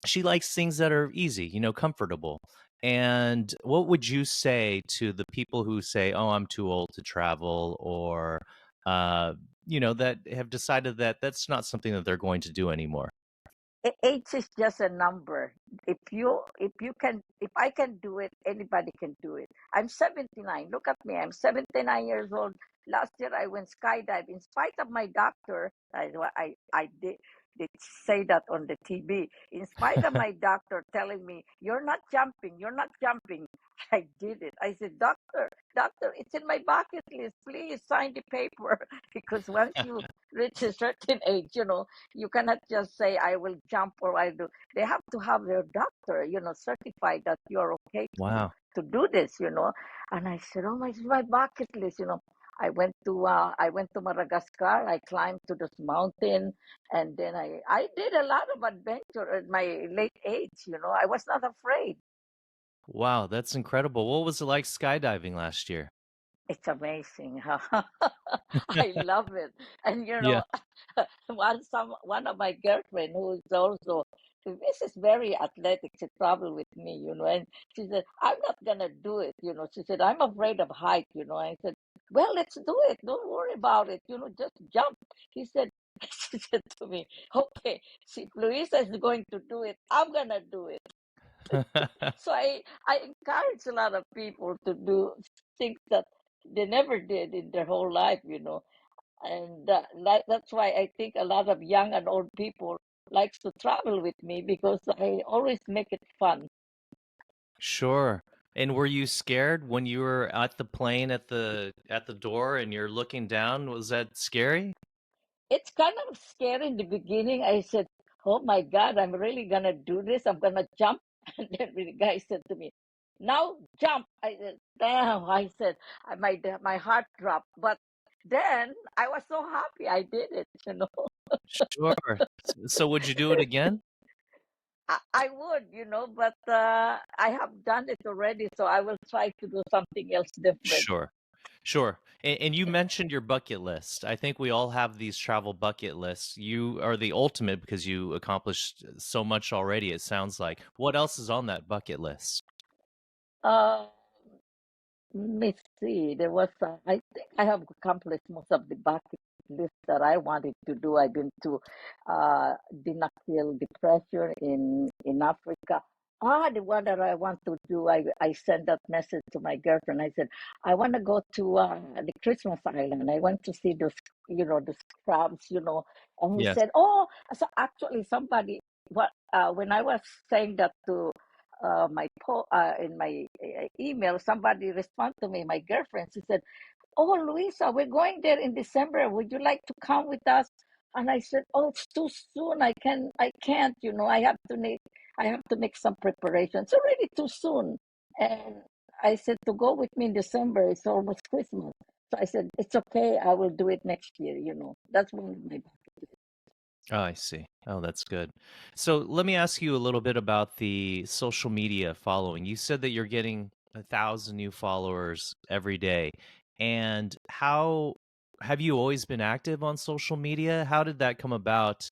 Speaker 1: she likes things that are easy, comfortable. And what would you say to the people who say, oh, I'm too old to travel, or uh that have decided that that's not something that they're going to do anymore?
Speaker 2: Age is just a number. If I can do it, anybody can do it. I'm 79. Look at me. I'm 79 years old. Last year I went skydive in spite of my doctor. I did say that on the TV. In spite of my doctor telling me, "You're not jumping. You're not jumping." I did it. I said, doctor, it's in my bucket list. Please sign the paper. Because once you reach a certain age, you cannot just say, I will jump or I do. They have to have their doctor, certify that you're okay
Speaker 1: Wow.
Speaker 2: to do this. And I said, oh my, it's my bucket list. I went to Madagascar. I climbed to this mountain, and then I did a lot of adventure at my late age. I was not afraid.
Speaker 1: Wow, that's incredible. What was it like skydiving last year?
Speaker 2: It's amazing. I love it. And
Speaker 1: Yeah.
Speaker 2: one of my girlfriend who is also this is very athletic. She traveled with me, and she said, I'm not gonna do it. She said, I'm afraid of height. I said, well, let's do it. Don't worry about it. Just jump. He said, she said to me, okay, see, Luisa is going to do it. I'm gonna do it. So I encourage a lot of people to do things that they never did in their whole life. And that's why I think a lot of young and old people likes to travel with me because I always make it fun.
Speaker 1: Sure. And were you scared when you were at the plane at the door and you're looking down? Was that scary?
Speaker 2: It's kind of scary in the beginning. I said, "Oh my God, I'm really gonna do this. I'm gonna jump." And then the guy said to me, "Now jump." I said, "Damn!" I said, my heart dropped. But then I was so happy I did it.
Speaker 1: Sure. So would you do it again?
Speaker 2: I would, but I have done it already, so I will try to do something else different.
Speaker 1: Sure. Sure. And you mentioned your bucket list. I think we all have these travel bucket lists. You are the ultimate because you accomplished so much already, it sounds like. What else is on that bucket list?
Speaker 2: Uh, Let me see. I think I have accomplished most of the bucket list that I wanted to do. I've been to Dinakil Depression in Africa. The one that I want to do, I sent that message to my girlfriend. I said, I want to go to the Christmas Island. I want to see the crabs. And he
Speaker 1: Yes.
Speaker 2: said, oh, so actually when I was saying that to in my email, somebody responded to me, my girlfriend. She said, "Oh, Luisa, we're going there in December. Would you like to come with us?" And I said, "Oh, it's too soon. I can't. I have to make some preparation. It's already too soon." And I said, "To go with me in December. It's almost Christmas." So I said, "It's okay. I will do it next year." That's one of my.
Speaker 1: Oh, I see. Oh, that's good. So let me ask you a little bit about the social media following. You said that you're getting 1,000 new followers every day. And how have you always been active on social media? How did that come about?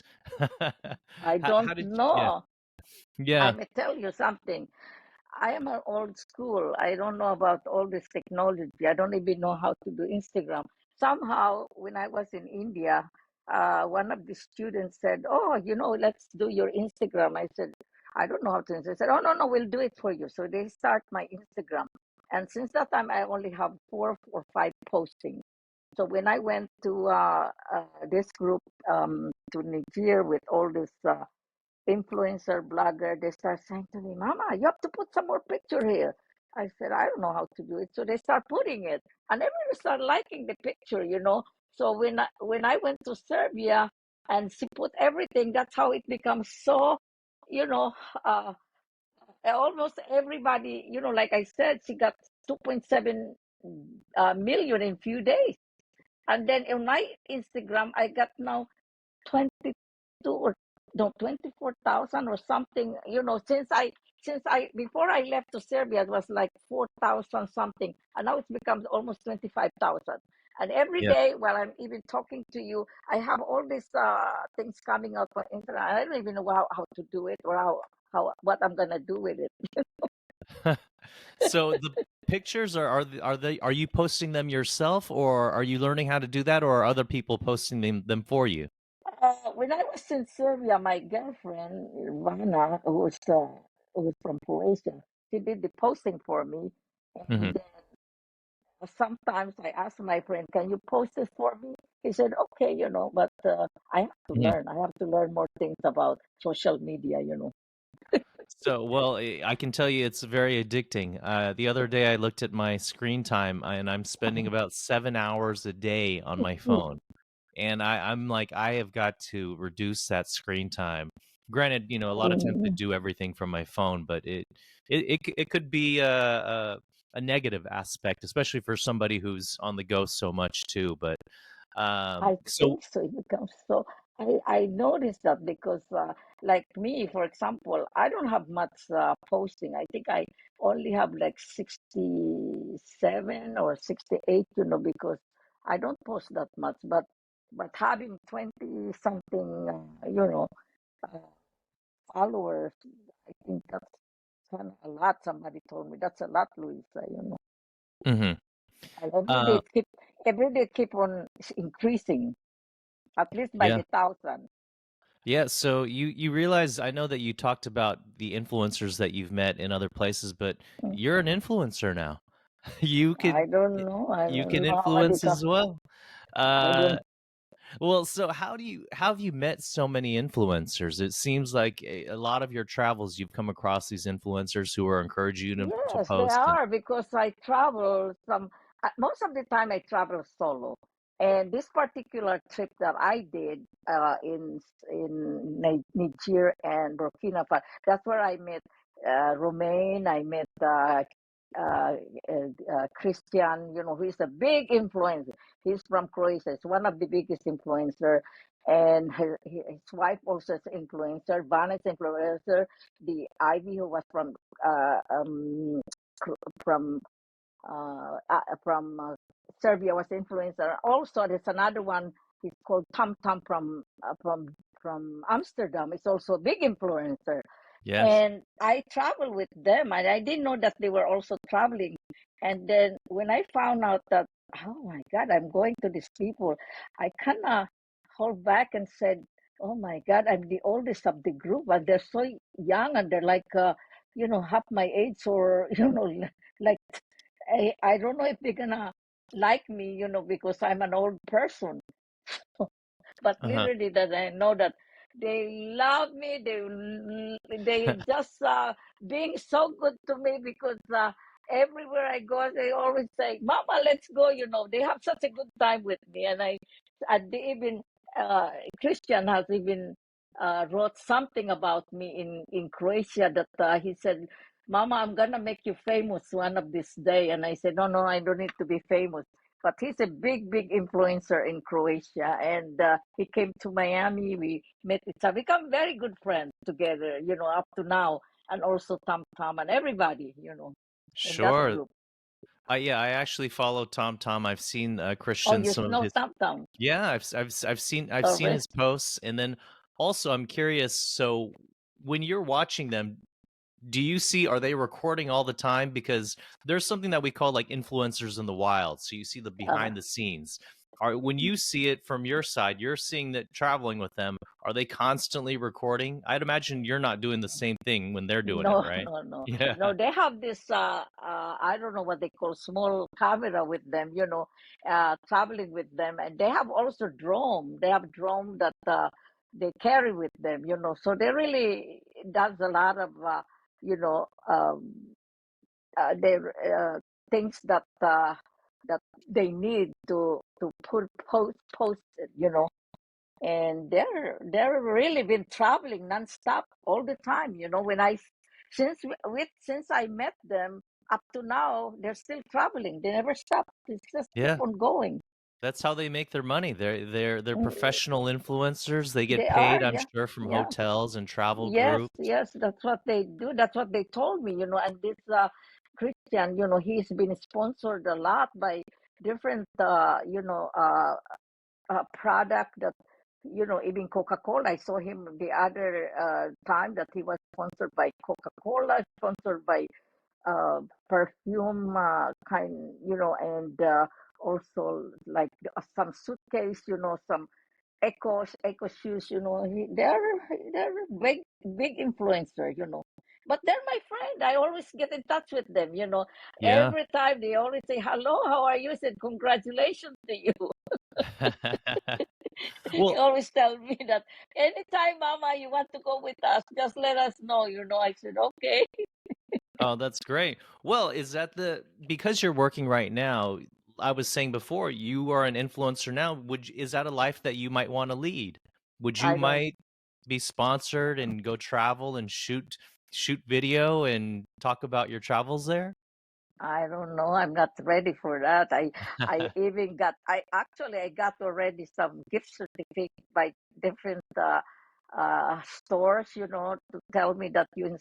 Speaker 2: I
Speaker 1: How
Speaker 2: don't
Speaker 1: did yeah.
Speaker 2: know. I
Speaker 1: Yeah.
Speaker 2: may tell you something. I am an old school. I don't know about all this technology. I don't even know how to do Instagram. Somehow, when I was in India, one of the students said, "Oh, let's do your Instagram." I said, "I don't know how to." They said, "Oh, no, no, we'll do it for you." So they start my Instagram. And since that time, I only have 4 or 5 postings. So when I went to this group to Niger with all this influencer blogger, they start saying to me, Mama, you have to put some more picture here. I said, I don't know how to do it. So they start putting it. And everyone start liking the picture. So when I went to Serbia and she put everything, that's how it becomes so, you know, uh, almost everybody, like I said, she got 2.7 million in few days. And then on my Instagram, I got now 22 or no 24,000 or something. Since I before I left to Serbia, it was like 4,000 something, and now it's become almost 25,000. And every
Speaker 1: Yeah.
Speaker 2: day while I'm even talking to you, I have all these things coming out on internet. I don't even know how to do it or how what I'm gonna do with it.
Speaker 1: So the pictures are you posting them yourself, or are you learning how to do that, or are other people posting them for you?
Speaker 2: When I was in Serbia, my girlfriend Ivana, who's from Croatia, she did the posting for me.
Speaker 1: Mhm.
Speaker 2: And sometimes I ask my friend, "Can you post this for me?" He said, "Okay, but I have to
Speaker 1: Mhm.
Speaker 2: learn. I have to learn more things about social media.
Speaker 1: So, well, I can tell you it's very addicting. The other day I looked at my screen time and I'm spending about 7 hours a day on my phone. And I'm like, I have got to reduce that screen time. Granted, a lot of times I
Speaker 2: Mm,
Speaker 1: do everything from my phone, but it could be a negative aspect, especially for somebody who's on the go so much too. But
Speaker 2: I
Speaker 1: so
Speaker 2: think so. It becomes so. I noticed that because, like me, for example, I don't have much posting. I think I only have like 67 or 68, because I don't post that much. But having 20 something, uh, followers, I think that's kind of a lot. Somebody told me that's a lot, Luisa.
Speaker 1: mhm.
Speaker 2: And
Speaker 1: uh,
Speaker 2: every day keep on increasing, at least by
Speaker 1: yeah.
Speaker 2: the thousand.
Speaker 1: Yeah, so you realize I know that you talked about the influencers that you've met in other places, but
Speaker 2: Mm.
Speaker 1: you're an influencer now. You
Speaker 2: I
Speaker 1: could
Speaker 2: don't know. I
Speaker 1: you
Speaker 2: don't
Speaker 1: can
Speaker 2: know how I
Speaker 1: influence
Speaker 2: become.
Speaker 1: as well.
Speaker 2: I don't.
Speaker 1: Uh well, so how have you met so many influencers? It seems like a lot of your travels you've come across these influencers who are encouraging you to
Speaker 2: Yes, they
Speaker 1: post and
Speaker 2: are because I travel some. Most of the time, I travel solo. And this particular trip that I did in Niger and Burkina Faso, that's where I met Romain. I met Christian. Who is a big influencer. He's from Croatia. He's one of the biggest influencer, and his wife also is influencer. Vanessa influencer. The Ivy, who was uh, um, from Serbia, was influencer. Also, there's another one. He's called Tom Tom from Amsterdam. It's also a big influencer.
Speaker 1: yes.
Speaker 2: And I travel with them, and I didn't know that they were also traveling. And then when I found out that, oh my God, I'm going to these people, I kind of hold back and said, oh my God, I'm the oldest of the group, and they're so young, and they're like, half my age, or like I don't know if they're gonna like me, because I'm an old person. But
Speaker 1: Uh-huh.
Speaker 2: literally that I know that they love me. They just being so good to me because everywhere I go, they always say, "Mama, let's go." They have such a good time with me, and they even uh, Christian has even wrote something about me in Croatia that he said, "Mama, I'm gonna make you famous one of this day." And I said, "No, no, I don't need to be famous." But he's a big, big influencer in Croatia, and he came to Miami. We met each other, become very good friends together, up to now, and also Tam Tam and everybody, in that
Speaker 1: Sure.
Speaker 2: group.
Speaker 1: Yeah, I actually follow Tom Tom. I've seen
Speaker 2: Oh,
Speaker 1: Christian
Speaker 2: you
Speaker 1: some of
Speaker 2: know
Speaker 1: his.
Speaker 2: Tam Tam
Speaker 1: Yeah, I've seen
Speaker 2: already?
Speaker 1: his posts, and then also I'm curious. So when you're watching them, do you see are they recording all the time? Because there's something that we call like influencers in the wild. So you see the
Speaker 2: Uh,
Speaker 1: behind the scenes. Are when you see it from your side, you're seeing that traveling with them. Are they constantly recording? I'd imagine you're not doing the same thing when they're doing it,
Speaker 2: No,
Speaker 1: right?
Speaker 2: no, no,
Speaker 1: Yeah.
Speaker 2: no. They have this, I don't know what they call small camera with them, traveling with them. And they have also drone. They have drone that they carry with them. So they really does a lot of, you know, they things that they need to post it. And they're really been traveling nonstop all the time. When since I met them up to now, they're still traveling. They never stop. They just keep
Speaker 1: Yeah.
Speaker 2: on going.
Speaker 1: That's how they make their money. They're
Speaker 2: Mm,
Speaker 1: professional influencers. They get
Speaker 2: they
Speaker 1: paid,
Speaker 2: are,
Speaker 1: I'm
Speaker 2: yeah,
Speaker 1: sure, from
Speaker 2: yeah.
Speaker 1: hotels and travel
Speaker 2: Yes,
Speaker 1: groups.
Speaker 2: yes, that's what they do. That's what they told me. And this Christian, he's been sponsored a lot by different product that, even Coca-Cola. I saw him the other time that he was sponsored by Coca-Cola, sponsored by perfume kind, and also like some suitcase, some eco shoes. They're big, big influencer. But they're my friend. I always get in touch with them.
Speaker 1: Yeah.
Speaker 2: Every time they always say, "Hello, how are you?" I said, "Congratulations to you." He
Speaker 1: Well,
Speaker 2: always tell me that anytime, Mama, you want to go with us, just let us know. I said, okay.
Speaker 1: oh, that's great. Well, is that the because you're working right now, I was saying before, you are an influencer now. Is that a life that you might want to lead? Would you
Speaker 2: I don't
Speaker 1: might be sponsored and go travel and shoot video and talk about your travels there?
Speaker 2: I don't know. I'm not ready for that. I even got. I got already some gift certificate by different stores. To tell me that you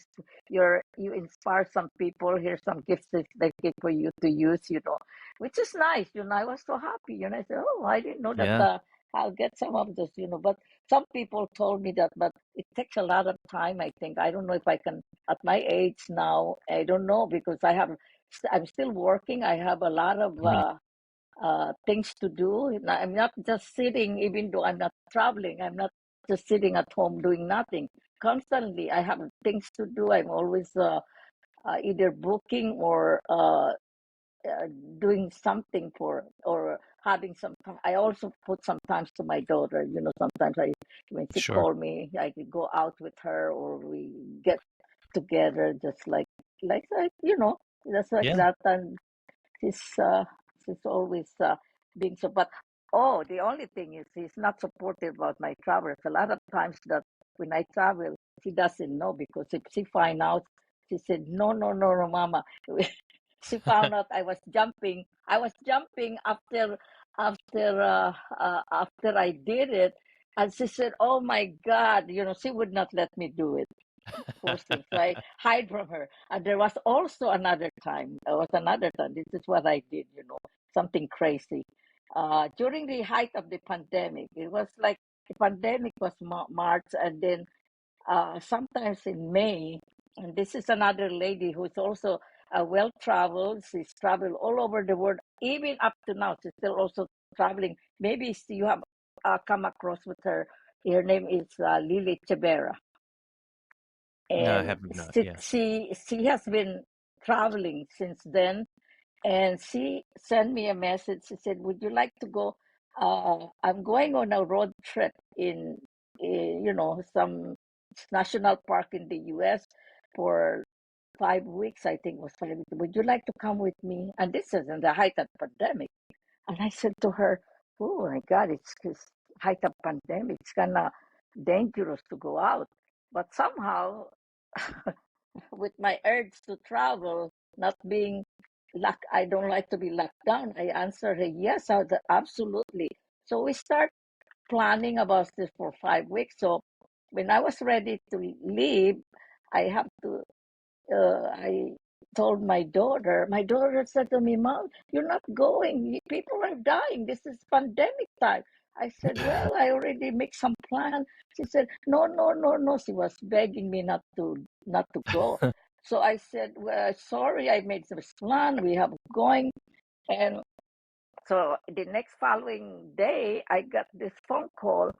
Speaker 2: inspire some people. Here's some gift certificate for you to use. Which is nice. I was so happy. I said, oh, I didn't know that.
Speaker 1: Yeah.
Speaker 2: I'll get some of this. But some people told me that, but it takes a lot of time. I think I don't know if I can at my age now. I don't know because I'm still working. I have a lot of
Speaker 1: Mhm.
Speaker 2: things to do. I'm not just sitting, even though I'm not traveling. I'm not just sitting at home doing nothing. Constantly, I have things to do. I'm always either booking or uh, doing something or having some time. I also put some times to my daughter. Sometimes when she
Speaker 1: Sure.
Speaker 2: call me, I could go out with her or we get together, just like just like
Speaker 1: Yeah.
Speaker 2: that. And he's uh, he's always being so. But the only thing is he's not supportive about my travels. A lot of times that when I travel, she doesn't know because if she find out, she said, "No, no, no, no, Mama." She found out I was jumping. I was jumping after I did it, and she said, "Oh my God!" She would not let me do it. Poor thing. So I hide from her. And there was also another time. There was another time. This is what I did, something crazy. During the height of the pandemic, it was like the pandemic was March, and then sometimes in May. And this is another lady who's also well traveled. She's traveled all over the world, even up to now. She's still also traveling. Maybe you have come across with her. Her name is Lily Chebera,
Speaker 1: No, I
Speaker 2: and
Speaker 1: haven't not.
Speaker 2: she
Speaker 1: Yeah.
Speaker 2: she she has been traveling since then, and she sent me a message. She said, would you like to go, I'm going on a road trip in some national park in the US for 5 weeks. I think it was 5 weeks. Would you like to come with me? And this is in the height of pandemic. And I said to her, oh my God, it's height of pandemic, it's kind of dangerous to go out. But somehow with my urge to travel, not being I don't like to be locked down. I answered her, yes, absolutely. So we start planning about this for 5 weeks. So when I was ready to leave, I have to I told my daughter said to me, Mom, you're not going. People are dying. This is pandemic time. I said, well, I already make some plan. She said, no, no, no, no. She was begging me not to go. So I said, well, sorry, I made this plan. We have going. And so the next following day, I got this phone call,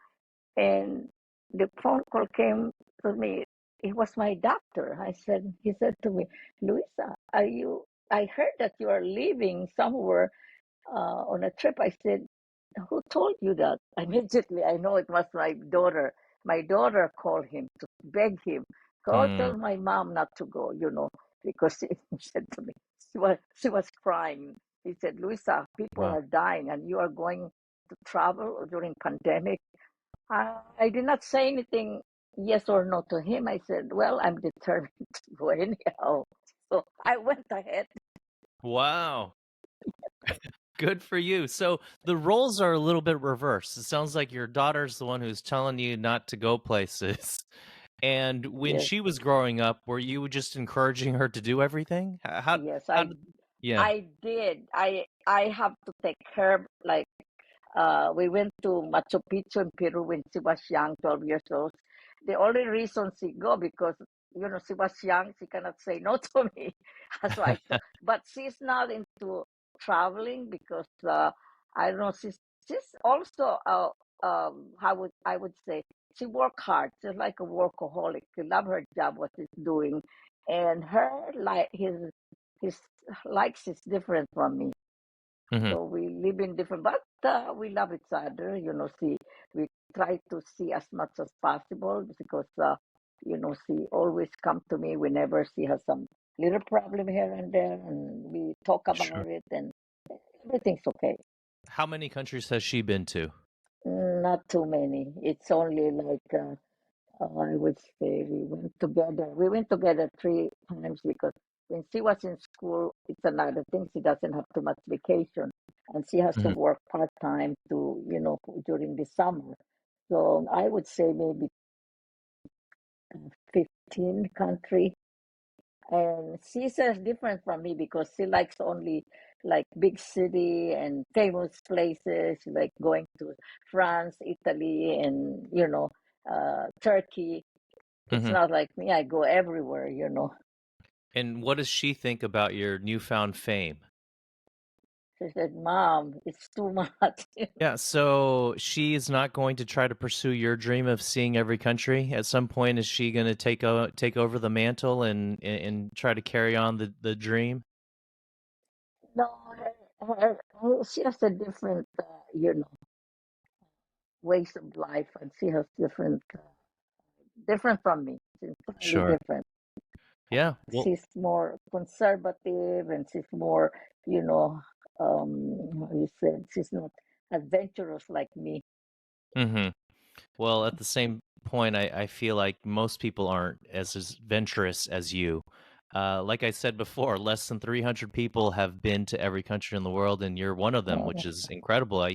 Speaker 2: and the phone call came to me. It was my doctor. He said to me, Luisa, I heard that you are leaving somewhere on a trip. I said, who told you that? Immediately, I know it was my daughter. My daughter called him to beg him, go
Speaker 1: Hmm.
Speaker 2: tell my mom not to go, because he said to me, she was crying. He said, Luisa, people
Speaker 1: Wow.
Speaker 2: are dying and you are going to travel during pandemic. I did not say anything yes or no to him. I said, well, I'm determined to go anyhow. So I went ahead.
Speaker 1: Wow. Good for you. So the roles are a little bit reversed. It sounds like your daughter's the one who's telling you not to go places. And when
Speaker 2: Yes,
Speaker 1: she was growing up, were you just encouraging her to do everything?
Speaker 2: yes,
Speaker 1: How did, yeah.
Speaker 2: I did. I have to take her. Like we went to Machu Picchu in Peru when she was young, 12 years old. The only reason she go because she was young, she cannot say no to me. So but she's not into traveling because I don't know. She's also how would I would say she work hard. She's like a workaholic. She love her job, what she's doing, and her his likes is different from me.
Speaker 1: Hmm.
Speaker 2: So we live in different, but we love each other. See, we try to see as much as possible because she always come to me whenever she has some little problem here and there, and we talk
Speaker 1: Sure.
Speaker 2: about it, and everything's okay.
Speaker 1: How many countries has she been to?
Speaker 2: Not too many. It's only like I would say we went together. We went together 3 times because when she was in school, it's another thing. She doesn't have too much vacation, and she has to
Speaker 1: Hmm.
Speaker 2: work part time to, during the summer. So I would say maybe 15 country. And she's different from me because she likes only like big city and famous places, like going to France, Italy, and Turkey. It's
Speaker 1: Hmm.
Speaker 2: not like me. I go everywhere.
Speaker 1: And what does she think about your newfound fame?
Speaker 2: She said, "Mom, it's too much."
Speaker 1: Yeah, so she is not going to try to pursue your dream of seeing every country. At some point, is she going to take over the mantle and try to carry on the dream?
Speaker 2: No, she has a different, ways of life, and she has different from me. She's entirely
Speaker 1: Sure.
Speaker 2: different.
Speaker 1: Yeah. Well.
Speaker 2: She's more conservative, and she's more, you know, how you said, she's not adventurous like me.
Speaker 1: Hmm. Well, at the same point, I feel like most people aren't as venturous as you. Like I said before, less than 300 people have been to every country in the world, and you're one of them, which
Speaker 2: Oh,
Speaker 1: is incredible.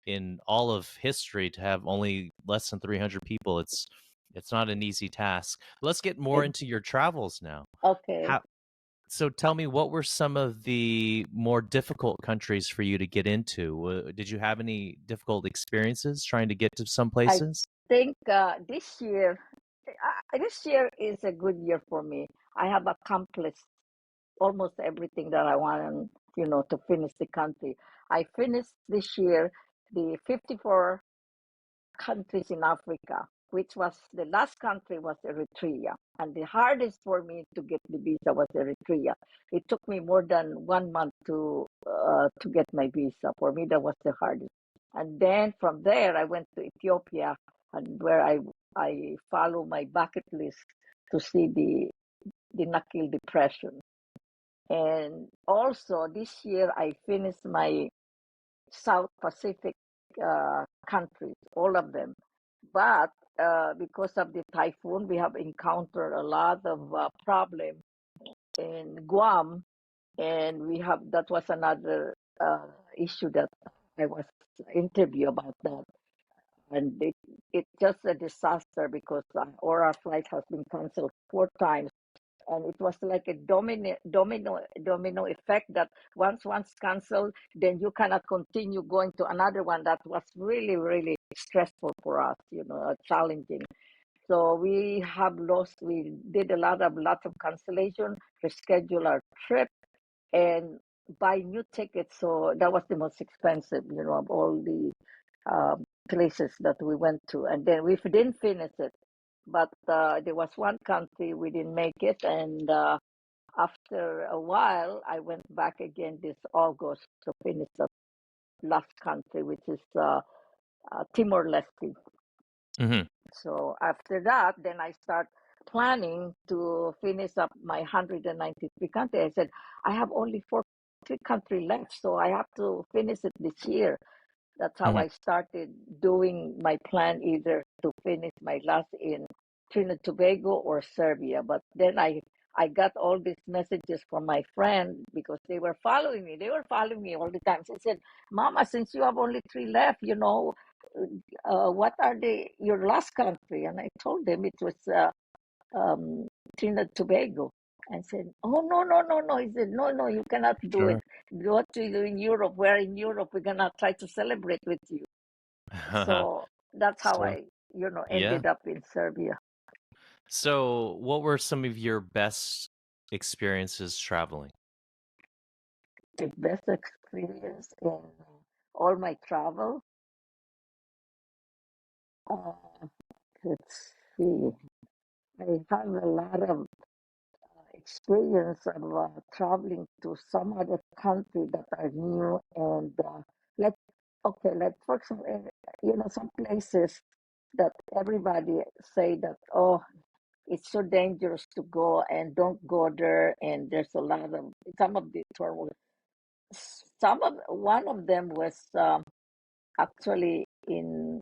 Speaker 1: In all of history, to have only less than 300 people, it's not an easy task. Let's get more
Speaker 2: it,
Speaker 1: into your travels now.
Speaker 2: okay.
Speaker 1: How, so tell me, what were some of the more difficult countries for you to get into? Did you have any difficult experiences trying to get to some
Speaker 2: I
Speaker 1: places?
Speaker 2: think this year is a good year for me. I have accomplished almost everything that I want, to finish the country. I finished this year the 54 countries in Africa, which was the last country was Eritrea. And the hardest for me to get the visa was Eritrea. It took me more than 1 month to get my visa. For me, that was the hardest. And then from there, I went to Ethiopia, and where I follow my bucket list to see the Nakil Depression. And also this year, I finished my South Pacific countries, all of them. But because of the typhoon, we have encountered a lot of problem in Guam, and we have that was another issue that I was interviewed about that, and it's just a disaster because all our flight has been canceled 4 times, and it was like a domino effect that once canceled, then you cannot continue going to another one. That was really really stressful for us, challenging. So we did lots of cancellation, reschedule our trip, and buy new tickets. So that was the most expensive, of all the places that we went to. And then we didn't finish it, but there was one country we didn't make it, and after a while, I went back again this August to finish the last country, which is Timor Leste.
Speaker 1: Hmm.
Speaker 2: So after that, then I start planning to finish up my 193 country. I said, I have only 4 country left, so I have to finish it this year. That's how
Speaker 1: Hmm.
Speaker 2: I started doing my plan, either to finish my last in Trinidad Tobago or Serbia. But then I got all these messages from my friend because they were following me. They were following me all the time. She said, Mama, since you have only 3 left, what are your last country? And I told them it was um, Trinidad Tobago. I said, "Oh, no, no, no, no." He said, "No, no, you cannot do it.
Speaker 1: Sure.
Speaker 2: What you do in Europe? We're in Europe. We're gonna try to celebrate with you." So that's how
Speaker 1: So,
Speaker 2: I,
Speaker 1: yeah.
Speaker 2: ended up in Serbia.
Speaker 1: So, what were some of your best experiences traveling?
Speaker 2: The best experience in all my travel. Uh, let's see. I have a lot of experience of traveling to some other country that are new and like okay, like for example, some places that everybody say that oh it's so dangerous to go and don't go there and there's a lot of some of the tour some of one of them was actually in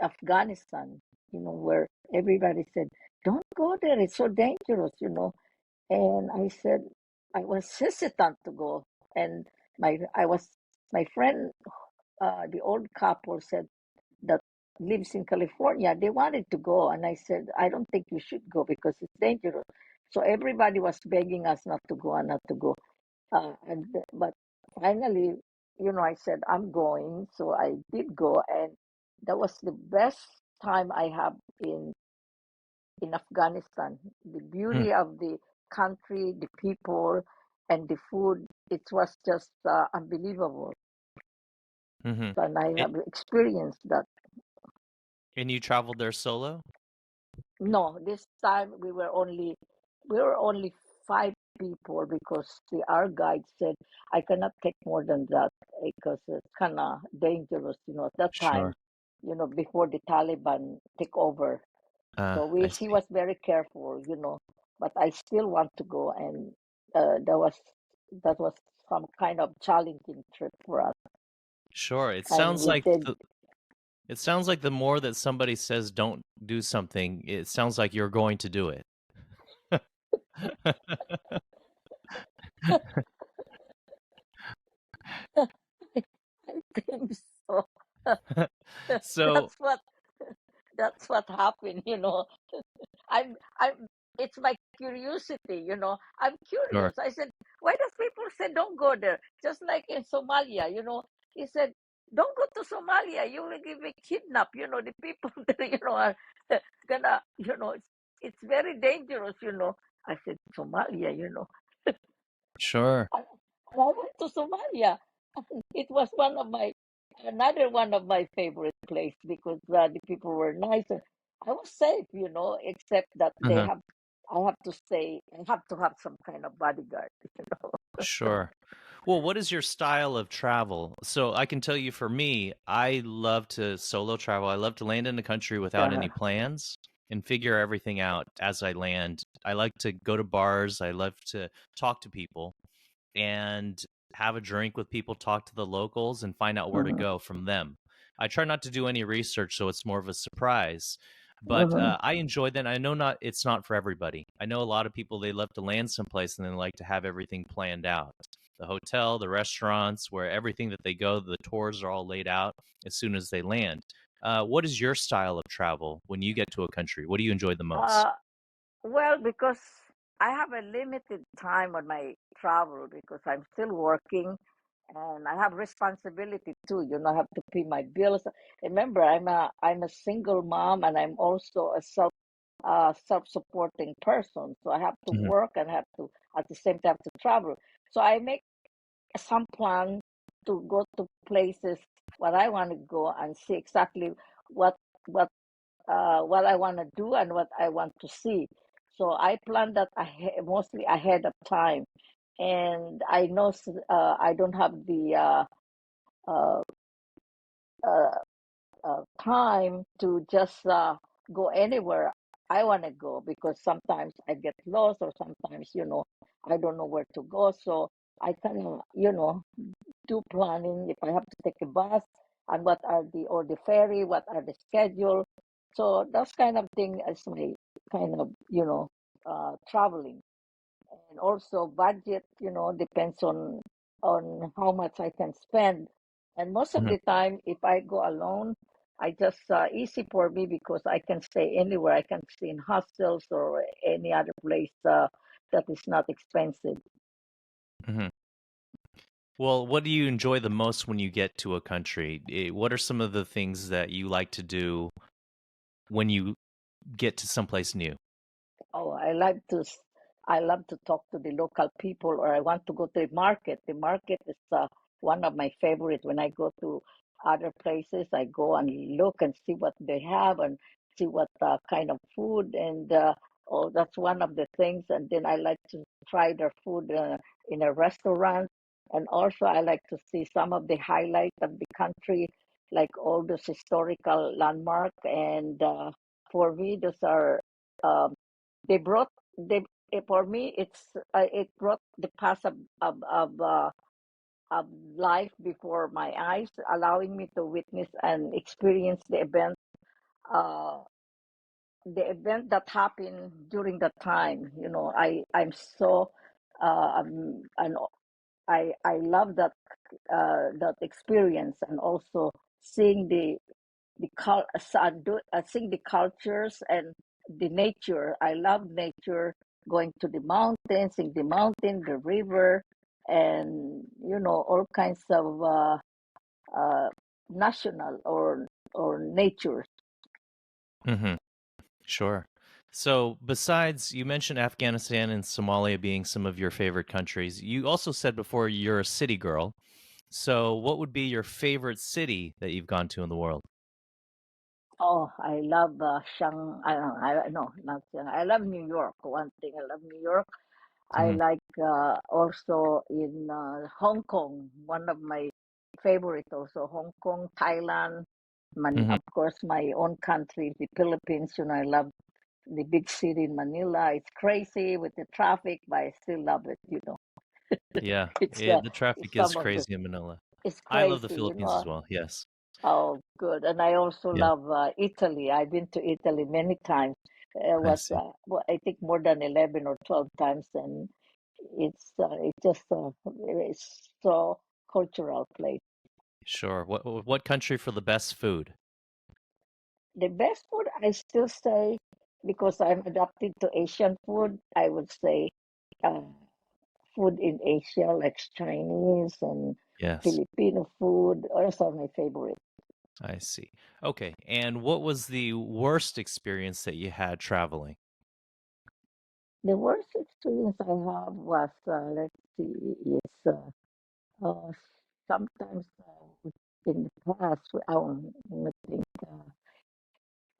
Speaker 2: Afghanistan, where everybody said, "Don't go there; it's so dangerous." And I said, I was hesitant to go, and my friend, the old couple said that lives in California. They wanted to go, and I said, I don't think you should go because it's dangerous. So everybody was begging us not to go and not to go. But finally, I said, I'm going. So I did go. And that was the best time I have in Afghanistan. The beauty of the country, the people, and the food, it was just unbelievable.
Speaker 1: Mm-hmm.
Speaker 2: And I have experienced that.
Speaker 1: And you traveled there solo?
Speaker 2: No, this time we were only 5 people because our guide said I cannot take more than that because it's kind of dangerous, at that time,
Speaker 1: Sure.
Speaker 2: before the Taliban take over. So
Speaker 1: I
Speaker 2: he
Speaker 1: see.
Speaker 2: was very careful. But I still want to go, and that was some kind of challenging trip for us,
Speaker 1: Sure. It
Speaker 2: and
Speaker 1: sounds
Speaker 2: we
Speaker 1: like
Speaker 2: did.
Speaker 1: the more that somebody says don't do something, it sounds like you're going to do it.
Speaker 2: I think so.
Speaker 1: So,
Speaker 2: That's what that's what happened. I'm it's my curiosity. I'm
Speaker 1: sure,
Speaker 2: curious. I said, why does people say don't go there? Just like in Somalia. He said, don't go to Somalia, you will be kidnapped. The people there, are it's very dangerous. I said, Somalia.
Speaker 1: sure.
Speaker 2: And I went to Somalia. It was another one of my favorite place because the people were nice and I was safe, except that
Speaker 1: Uh-huh.
Speaker 2: I have to stay, I have to have some kind of bodyguard.
Speaker 1: Sure. Well, what is your style of travel? So I can tell you for me, I love to solo travel. I love to land in a country without
Speaker 2: Yeah.
Speaker 1: any plans and figure everything out as I land. I like to go to bars. I love to talk to people and have a drink with people, talk to the locals, and find out where to
Speaker 2: Mhm.
Speaker 1: go from them. I try not to do any research, so it's more of a surprise. But
Speaker 2: Mhm.
Speaker 1: I enjoy that. I know it's not for everybody. I know a lot of people they love to land someplace and they like to have everything planned out. The hotel, the restaurants, where everything that they go, the tours are all laid out as soon as they land. What is your style of travel when you get to a country? What do you enjoy the most?
Speaker 2: Uh, well, because I have a limited time on my travel because I'm still working and I have responsibility too. I have to pay my bills. Remember, I'm a single mom and I'm also a self-supporting person. So I have to
Speaker 1: Mhm.
Speaker 2: work and have to at the same time to travel. So I make some plan to go to places where I want to go and see exactly what what what I want to do and what I want to see. So I plan that mostly ahead of time, and I know I don't have the uh, uh, time to just go anywhere I want to go because sometimes I get lost or sometimes I don't know where to go. So I kind of do planning if I have to take a bus and what are the ferry, what are the schedule. So those kind of thing is my kind of traveling, and also budget depends on how much I can spend. And most of
Speaker 1: Mhm.
Speaker 2: the time if I go alone, I just easy for me because I can stay anywhere. I can stay in hostels or any other place that is not expensive.
Speaker 1: Mhm. Well, what do you enjoy the most when you get to a country? What are some of the things that you like to do when you get to someplace new?
Speaker 2: Oh, I love to talk to the local people, or I want to go to the market. The market is one of my favorite. When I go to other places, I go and look and see what they have and see what kind of food. And Oh, that's one of the things. And then I like to try their food in a restaurant. And also, I like to see some of the highlights of the country, like all those historical landmark. And for me, those are um, they brought they for me it brought the past of life before my eyes, allowing me to witness and experience uh, the event that happened during that time. You know, I'm so and I love that experience, and also seeing seeing the cultures and the nature. I love nature, going to the mountains, seeing the mountain, the river, and all kinds of uh, national or nature.
Speaker 1: Hmm. Sure. So, besides, you mentioned Afghanistan and Somalia being some of your favorite countries. You also said before you're a city girl. So, what would be your favorite city that you've gone to in the world?
Speaker 2: Oh, I love I no, not Shanghai. I love New York. One thing, I love New York. I
Speaker 1: Hmm.
Speaker 2: like also in Hong Kong. One of my favorite also Hong Kong, Thailand,
Speaker 1: Hmm.
Speaker 2: of course my own country, the Philippines. I love the big city in Manila. It's crazy with the traffic, but I still love it.
Speaker 1: Yeah,
Speaker 2: It's
Speaker 1: the
Speaker 2: it's
Speaker 1: traffic is
Speaker 2: some of the
Speaker 1: crazy in Manila.
Speaker 2: it's
Speaker 1: I love the
Speaker 2: crazy.
Speaker 1: Philippines as well. Yes.
Speaker 2: Oh, good. And I also
Speaker 1: Yeah,
Speaker 2: love Italy. I've been to Italy many times.
Speaker 1: I
Speaker 2: Was
Speaker 1: see.
Speaker 2: well, I think more than 11 or 12 times, and it's just it's so cultural place.
Speaker 1: Sure. What country for the best food?
Speaker 2: The best food I still say, because I'm adapted to Asian food, I would say uh, food in Asia like Chinese and
Speaker 1: Yes,
Speaker 2: Filipino food. Those are my favorite.
Speaker 1: I see. Okay, and what was the worst experience that you had traveling?
Speaker 2: The worst experience I have was, let's see, is uh, sometimes in the past, let me think,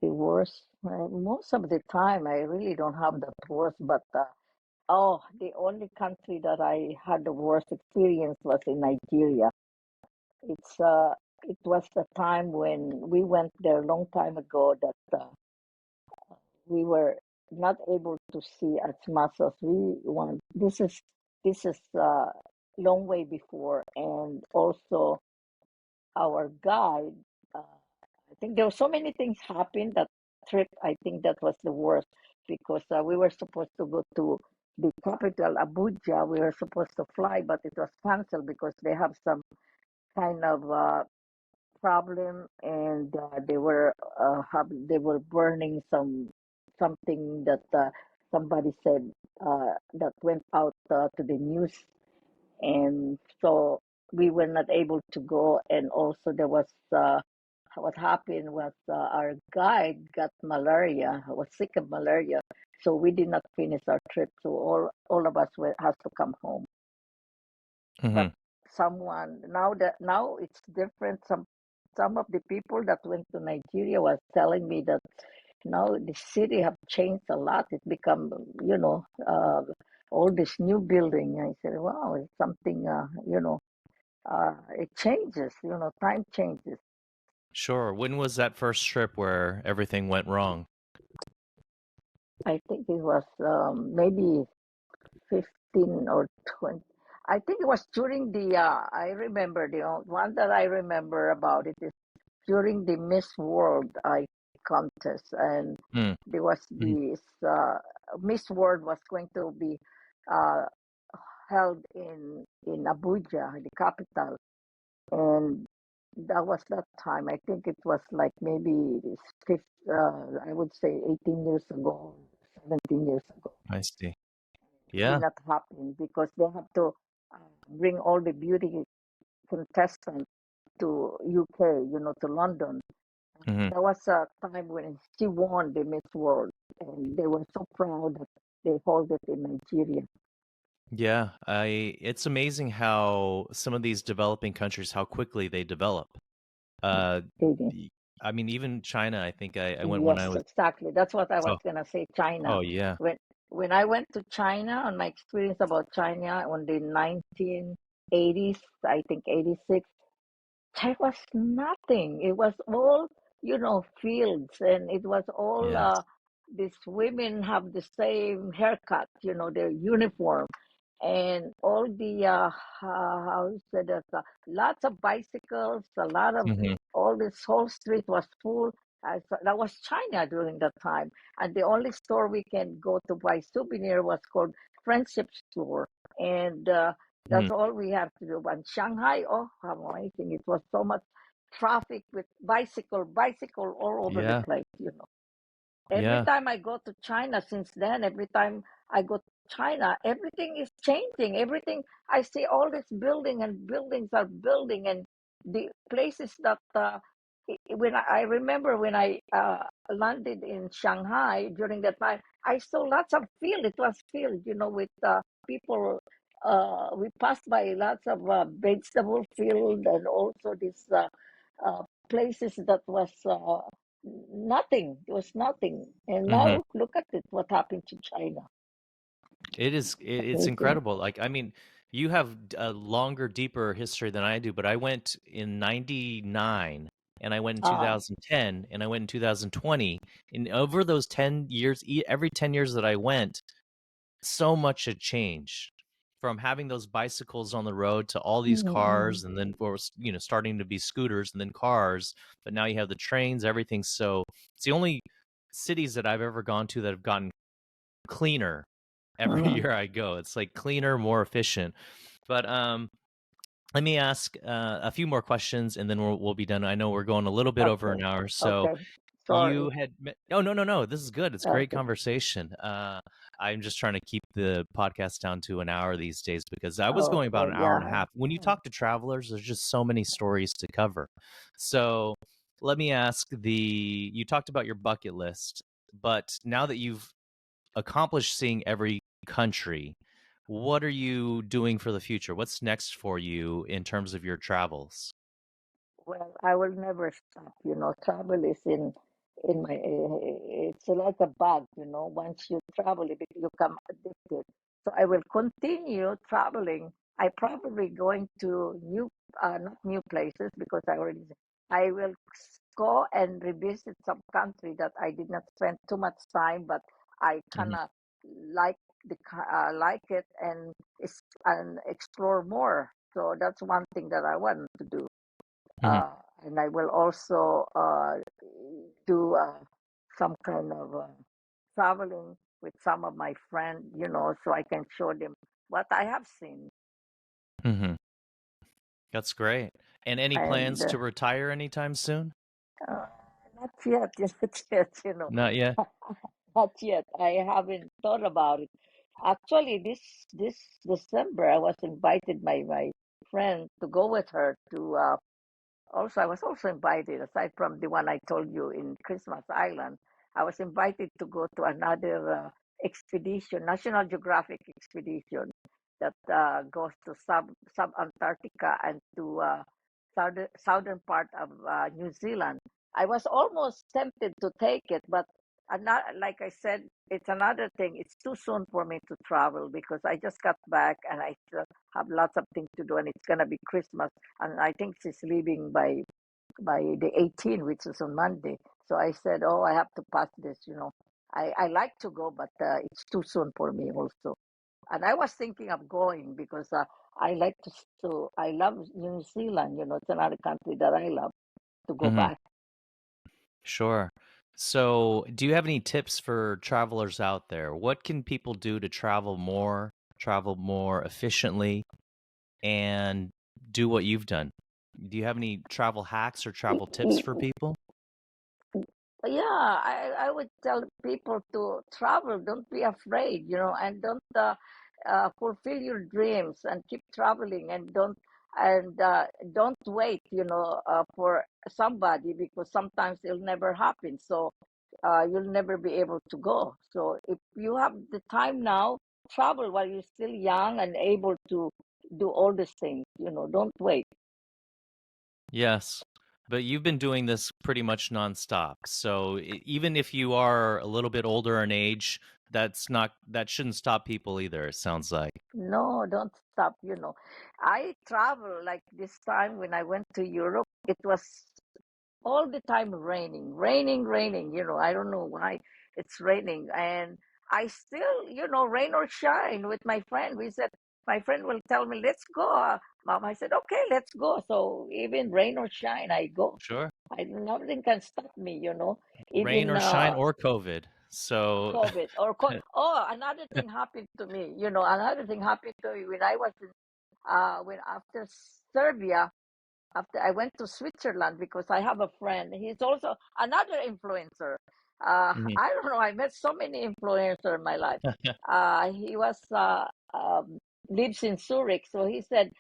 Speaker 2: the worst, most of the time, I really don't have that worst, but oh, the only country that I had the worst experience was in Nigeria. It was the time when we went there a long time ago that we were not able to see as much as we want. This is long way before, and also our guide. I think there were so many things happened that trip. I think that was the worst because we were supposed to go to the capital, Abuja. We were supposed to fly, but it was canceled because they have some kind of problem, and they were burning something that somebody said that went out to the news, and so we were not able to go. And also there was what happened was our guide got malaria, was sick of malaria, so we did not finish our trip. So all of us has to come home. But
Speaker 1: Hmm.
Speaker 2: someone now it's different. Some of the people that went to Nigeria was telling me that now the city have changed a lot. It become all this new building. I said, wow, it's something it changes. Time changes.
Speaker 1: Sure. When was that first trip where everything went wrong?
Speaker 2: I think it was maybe 15 or 20. I think it was during the I remember the one that I remember about it is during the Miss World contest, and
Speaker 1: Mm.
Speaker 2: there was
Speaker 1: Mhm.
Speaker 2: this Miss World was going to be uh, held in Abuja, the capital, and that was that time. I think it was like maybe I would say 18 years ago, 17 years ago.
Speaker 1: I see.
Speaker 2: Did
Speaker 1: Yeah.
Speaker 2: not happen because they have to bring all the beauty contestants to UK, to London.
Speaker 1: Hmm.
Speaker 2: There was a time when she won the Miss World, and they were so proud that they hold it in Nigeria.
Speaker 1: Yeah. It's amazing how some of these developing countries, how quickly they develop. Uh,
Speaker 2: Really.
Speaker 1: I mean, even China, I think I went when I
Speaker 2: Yes,
Speaker 1: was.
Speaker 2: exactly. That's what I was
Speaker 1: Oh,
Speaker 2: gonna say, China.
Speaker 1: oh yeah.
Speaker 2: When when I went to China, on my experience about China on the 1980s, I think 86, there was nothing. It was all, fields, and it was all
Speaker 1: Yes.
Speaker 2: these women have the same haircut, their uniform, and all the how you said that, lots of bicycles, a lot of
Speaker 1: Hmm.
Speaker 2: all this whole street was full. That was China during that time, and the only store we can go to buy souvenir was called Friendship Store, and
Speaker 1: Hmm.
Speaker 2: that's all we have to do. But Shanghai, oh, how amazing! It was so much traffic with bicycle all over the
Speaker 1: Yeah.
Speaker 2: place. Every
Speaker 1: Yeah.
Speaker 2: time I go to China since then, every time I go to China, everything is changing. Everything I see, all this building and buildings are building, and the places that when I remember when I landed in Shanghai during that time, I saw lots of field. It was field, with people. We passed by lots of vegetable field and also this uh, places that was. Nothing. It was nothing. And
Speaker 1: Hmm.
Speaker 2: now look at it, what happened to China.
Speaker 1: It's
Speaker 2: Amazing.
Speaker 1: incredible. Like, I mean, you have a longer, deeper history than I do, but I went in 99 and I went in
Speaker 2: Ah,
Speaker 1: 2010 and I went in 2020. And over those 10 years, every 10 years that I went, so much had changed from having those bicycles on the road to all these
Speaker 2: mm-mm,
Speaker 1: cars and then for starting to be scooters and then cars, but now you have the trains, everything. So it's the only cities that I've ever gone to that have gotten cleaner every
Speaker 2: mm.
Speaker 1: year I go. It's like cleaner, more efficient. But let me ask a few more questions, and then we'll be done. I know we're going a little bit over
Speaker 2: Okay.
Speaker 1: an hour, so
Speaker 2: Okay.
Speaker 1: you
Speaker 2: Sorry.
Speaker 1: had no, no, no, no. This is good. It's great
Speaker 2: Okay.
Speaker 1: conversation. I'm just trying to keep the podcast down to an hour these days because I was going about
Speaker 2: Okay.
Speaker 1: an hour and a
Speaker 2: Yeah.
Speaker 1: half. When you talk to travelers, there's just so many stories to cover. So let me ask you talked about your bucket list, but now that you've accomplished seeing every country, what are you doing for the future? What's next for you in terms of your travels?
Speaker 2: Well, I will never stop. Travel is in my. It's like a bug. Once you travel, you become addicted. So I will continue traveling. I probably going to not new places because I already. I will go and revisit some country that I did not spend too much time, but I kind
Speaker 1: Hmm.
Speaker 2: of like like it and explore more. So that's one thing that I want to do.
Speaker 1: Hmm.
Speaker 2: And I will also do some kind of traveling with some of my friends, so I can show them what I have seen.
Speaker 1: Hmm. That's great. And any
Speaker 2: And
Speaker 1: plans to retire anytime soon?
Speaker 2: uh, not yet, not yet,
Speaker 1: Not yet.
Speaker 2: not yet. I haven't thought about it. Actually, this December, I was invited by my friend to go with her to also, I was also invited, aside from the one I told you in Christmas Island, I was invited to go to another expedition, National Geographic expedition that goes to sub Antarctica and to southern part of New Zealand. I was almost tempted to take it, but not, like I said, it's another thing. It's too soon for me to travel because I just got back and I still have lots of things to do, and it's gonna be Christmas, and I think she's leaving by the 18th, which is on Monday. So I said, oh, I have to pass this. I like to go, but it's too soon for me also. And I was thinking of going because I like I love New Zealand. It's another country that I love to go
Speaker 1: Hmm.
Speaker 2: back.
Speaker 1: Sure. So, do you have any tips for travelers out there? What can people do to travel more efficiently, and do what you've done? Do you have any travel hacks or travel tips for people?
Speaker 2: Yeah, I would tell people to travel. Don't be afraid, and don't fulfill your dreams and keep traveling and don't wait, for somebody because sometimes it'll never happen. So you'll never be able to go. So if you have the time now, travel while you're still young and able to do all these things. Don't wait.
Speaker 1: Yes. But you've been doing this pretty much nonstop. So even if you are a little bit older in age, that shouldn't stop people either, it sounds like.
Speaker 2: No, don't stop, you know. I travel like this time when I went to Europe, it was all the time raining, raining, raining. You know, I don't know why it's raining. And I still, you know, rain or shine with my friend. We said, my friend will tell me, let's go. Mom, I said, okay, let's go. So even rain or shine, I go.
Speaker 1: Sure.
Speaker 2: Nothing can stop me, you know.
Speaker 1: Rain
Speaker 2: Even
Speaker 1: or shine or COVID. So
Speaker 2: COVID oh, another thing happened to me. You know, another thing happened to me when I was in, when after Serbia, after I went to Switzerland because I have a friend. He's also another influencer.
Speaker 1: Mhm.
Speaker 2: I don't know. I met so many influencers in my life. He was lives in Zurich, so he said,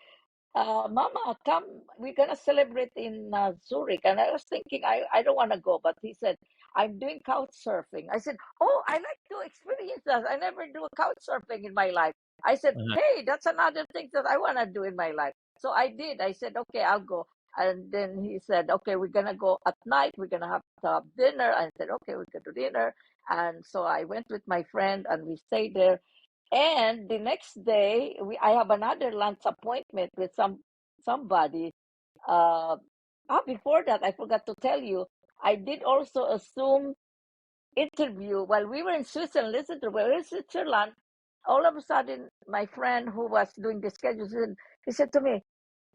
Speaker 2: Mama, come, we're gonna celebrate in Zurich. And I was thinking, I don't want to go, but he said, I'm doing couch surfing. I said, oh, I like to experience that. I never do couch surfing in my life. I said,
Speaker 1: Uh-huh.
Speaker 2: hey, that's another thing that I want to do in my life. So I did. I said, okay, I'll go. And then he said, okay, we're gonna go at night. We're gonna have to have dinner. I said, okay, we can do dinner. And so I went with my friend, and we stayed there. And the next day, I have another lunch appointment with somebody. Uh, Before that, I forgot to tell you, I did also a Zoom interview while we were in Switzerland. Listen to, we were in Switzerland. All of a sudden, my friend who was doing the schedule, he said to me,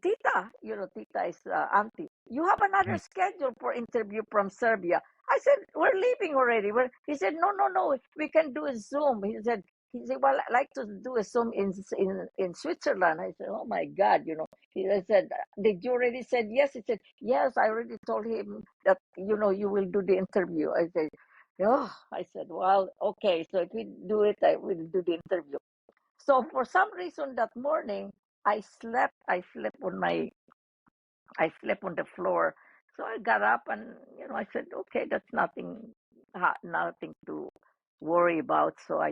Speaker 2: Tita, you know, Tita is auntie. You have another
Speaker 1: Mhm.
Speaker 2: schedule for interview from Serbia. I said, we're leaving already. He said, no, no, no, we can do a Zoom. He said, well, I like to do a Zoom in Switzerland. I said, oh my God, you know. I said, did you already said yes? He said, yes, I already told him that, you know, you will do the interview. I said, oh, I said, well, okay, so if we do it, I will do the interview. So for some reason that morning, I slept on the floor. So I got up and, you know, I said, okay, that's nothing to worry about. So I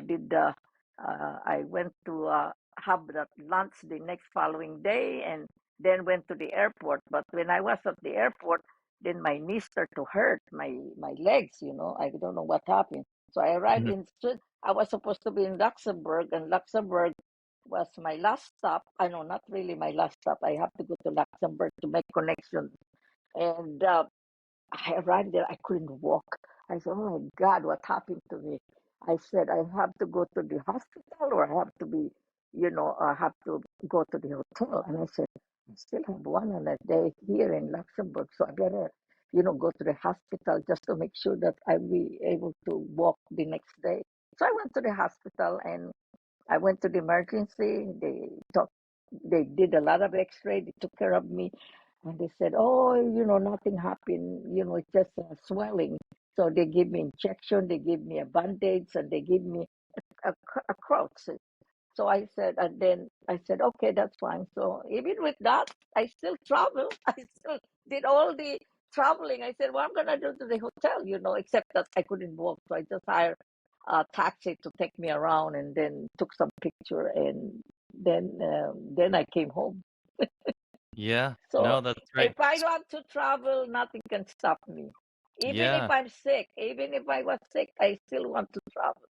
Speaker 2: went to have that lunch the next following day and then went to the airport. But when I was at the airport, then my knees started to hurt, my legs, you know, I don't know what happened. So I arrived
Speaker 1: Mhm.
Speaker 2: I was supposed to be in Luxembourg, and Luxembourg was my last stop. I know, not really my last stop. I have to go to Luxembourg to make connections. And I arrived there. I couldn't walk. I said, "Oh my God, what happened to me?" I said, "I have to go to the hospital, or I have to be, you know, I have to go to the hotel." And I said, "I still have 1 day here in Luxembourg, so I better, you know, go to the hospital just to make sure that I'll be able to walk the next day." So I went to the hospital, and I went to the emergency. They did a lot of X-ray. They took care of me, and they said, "Oh, you know, nothing happened. You know, it's just swelling." So they gave me injection. They gave me a bandage, and they gave me a crutch. So I said, and then I said, okay, that's fine. So even with that, I still travel. I still did all the traveling. I said, well, I'm gonna do to the hotel, you know, except that I couldn't walk. So I just hired a taxi to take me around, and then took some picture, and then I came home.
Speaker 1: Yeah.
Speaker 2: So
Speaker 1: No, that's right.
Speaker 2: if I want to travel, nothing can stop me. Even if
Speaker 1: Yeah.
Speaker 2: I'm sick, even if I was sick, I still want to travel.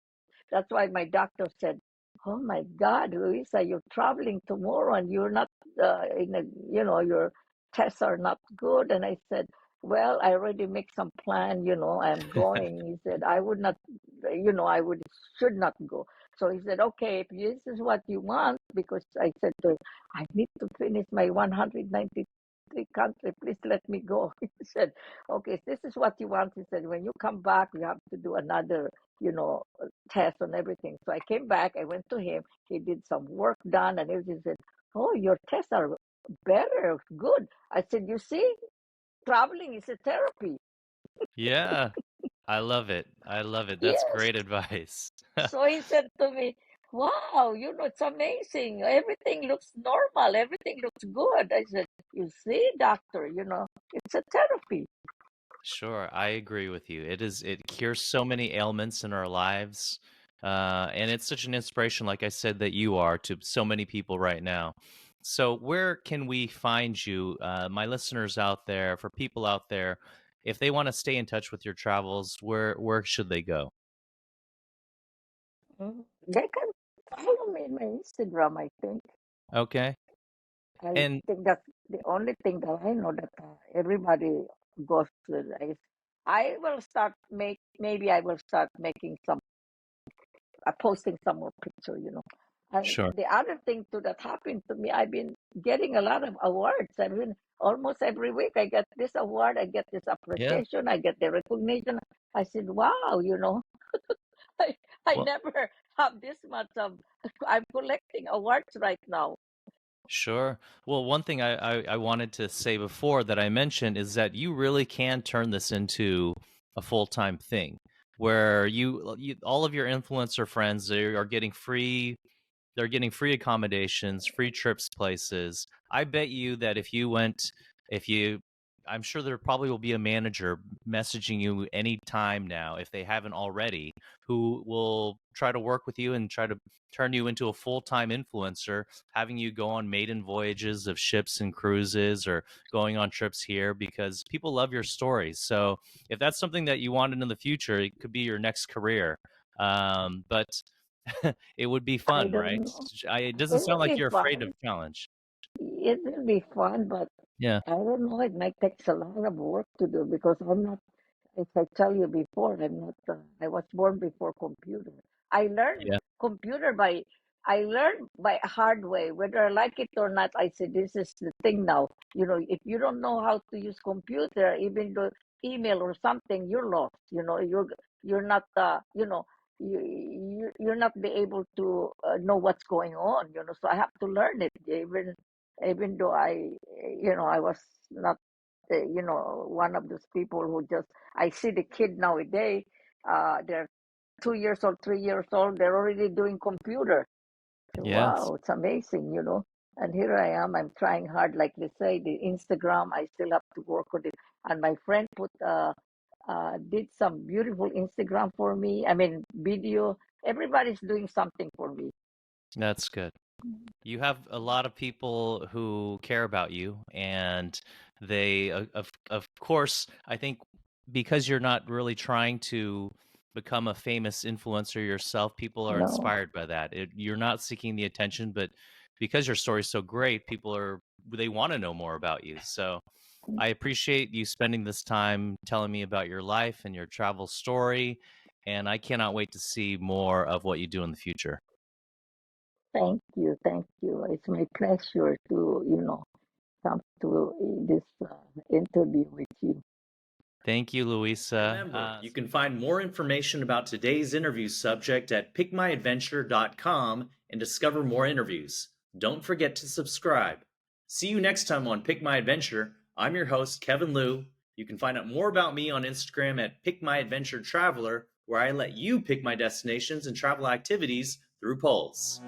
Speaker 2: That's why my doctor said, "Oh my God, Luisa, you're traveling tomorrow and you're not in a, you know, your tests are not good." And I said, "Well, I already make some plan. You know, I'm going." He said, "I would not, you know, I would should not go." So he said, "Okay, if this is what you want," because I said to him, "I need to finish my 193 country. Please let me go." He said, "Okay, if this is what you want." He said, "When you come back, you have to do another, you know, test and everything." So I came back, I went to him, he did some work done and everything. He said, "Oh, your tests are better, good." I said, "You see, traveling is a therapy."
Speaker 1: Yeah. I love it. I love it. That's
Speaker 2: Yes.
Speaker 1: great advice.
Speaker 2: So he said to me, "Wow, you know, it's amazing. Everything looks normal, everything looks good." I said, "You see, doctor, you know, it's a therapy."
Speaker 1: Sure, I agree with you. It cures so many ailments in our lives. And it's such an inspiration, like I said, that you are to so many people right now. So where can we find you, my listeners out there, for people out there, if they want to stay in touch with your travels, where should they go?
Speaker 2: They can follow me in my Instagram, I think.
Speaker 1: Okay.
Speaker 2: I
Speaker 1: And
Speaker 2: think that's the only thing that I know that everybody goes to. Is I will start maybe I will start making some posting some more picture, you know. And
Speaker 1: sure.
Speaker 2: the other thing too that happened to me, I've been getting a lot of awards. I mean, almost every week I get this award, I get this
Speaker 1: Yeah.
Speaker 2: appreciation, I get the recognition. I said, wow, you know, I, I
Speaker 1: Well,
Speaker 2: never have this much of. I'm collecting awards right now.
Speaker 1: sure. Well, one thing I wanted to say before that I mentioned is that you really can turn this into a full-time thing where you all of your influencer friends, they are getting free. They're getting free accommodations, free trips places. I bet you that if you, I'm sure there probably will be a manager messaging you anytime now, if they haven't already, who will try to work with you and try to turn you into a full-time influencer, having you go on maiden voyages of ships and cruises or going on trips here because people love your stories. So if that's something that you wanted in the future, it could be your next career. But it would be
Speaker 2: I
Speaker 1: fun, right?
Speaker 2: don't know.
Speaker 1: It doesn't
Speaker 2: It
Speaker 1: sound
Speaker 2: will
Speaker 1: like
Speaker 2: be
Speaker 1: you're afraid of
Speaker 2: fun.
Speaker 1: challenge.
Speaker 2: It will be fun, but
Speaker 1: Yeah,
Speaker 2: I don't know. It might take a lot of work to do because I'm not. As I tell you before, I'm not. I was born before computer. I learned
Speaker 1: yeah,
Speaker 2: computer by. I learned by hard way, whether I like it or not. I said this is the thing now. You know, if you don't know how to use computer, even the email or something, you're lost. You know, you're not. You know, you're not be able to know what's going on. You know, so I have to learn it. Even though I was not one of those people who just I see the kid nowadays, they're 2 years old, 3 years old, they're already doing computer.
Speaker 1: yes.
Speaker 2: Wow, it's amazing, you know. And here I am, I'm trying hard, like they say, the Instagram, I still have to work on it. And my friend did some beautiful Instagram for me. I mean, video. Everybody's doing something for me.
Speaker 1: That's good. You have a lot of people who care about you, and they, of course, I think because you're not really trying to become a famous influencer yourself, people are
Speaker 2: No,
Speaker 1: inspired by that. You're not seeking the attention, but because your story's so great, they want to know more about you. So I appreciate you spending this time telling me about your life and your travel story, and I cannot wait to see more of what you do in the future.
Speaker 2: thank you, thank you. It's my pleasure to, come to this interview with you.
Speaker 1: Thank you,
Speaker 2: Uh,
Speaker 1: Luisa.
Speaker 2: so
Speaker 1: Uh,
Speaker 2: you
Speaker 1: Remember, you
Speaker 2: can
Speaker 1: can
Speaker 2: find
Speaker 1: find
Speaker 2: more
Speaker 1: more information about today's interview subject at pickmyadventure.com and discover more interviews. Don't forget to subscribe. See you next time on Pick My Adventure. I'm your host, Kevin Liu. You can find out more about me on Instagram at Pick My Adventure Traveler, where I let you pick my destinations and travel activities through polls.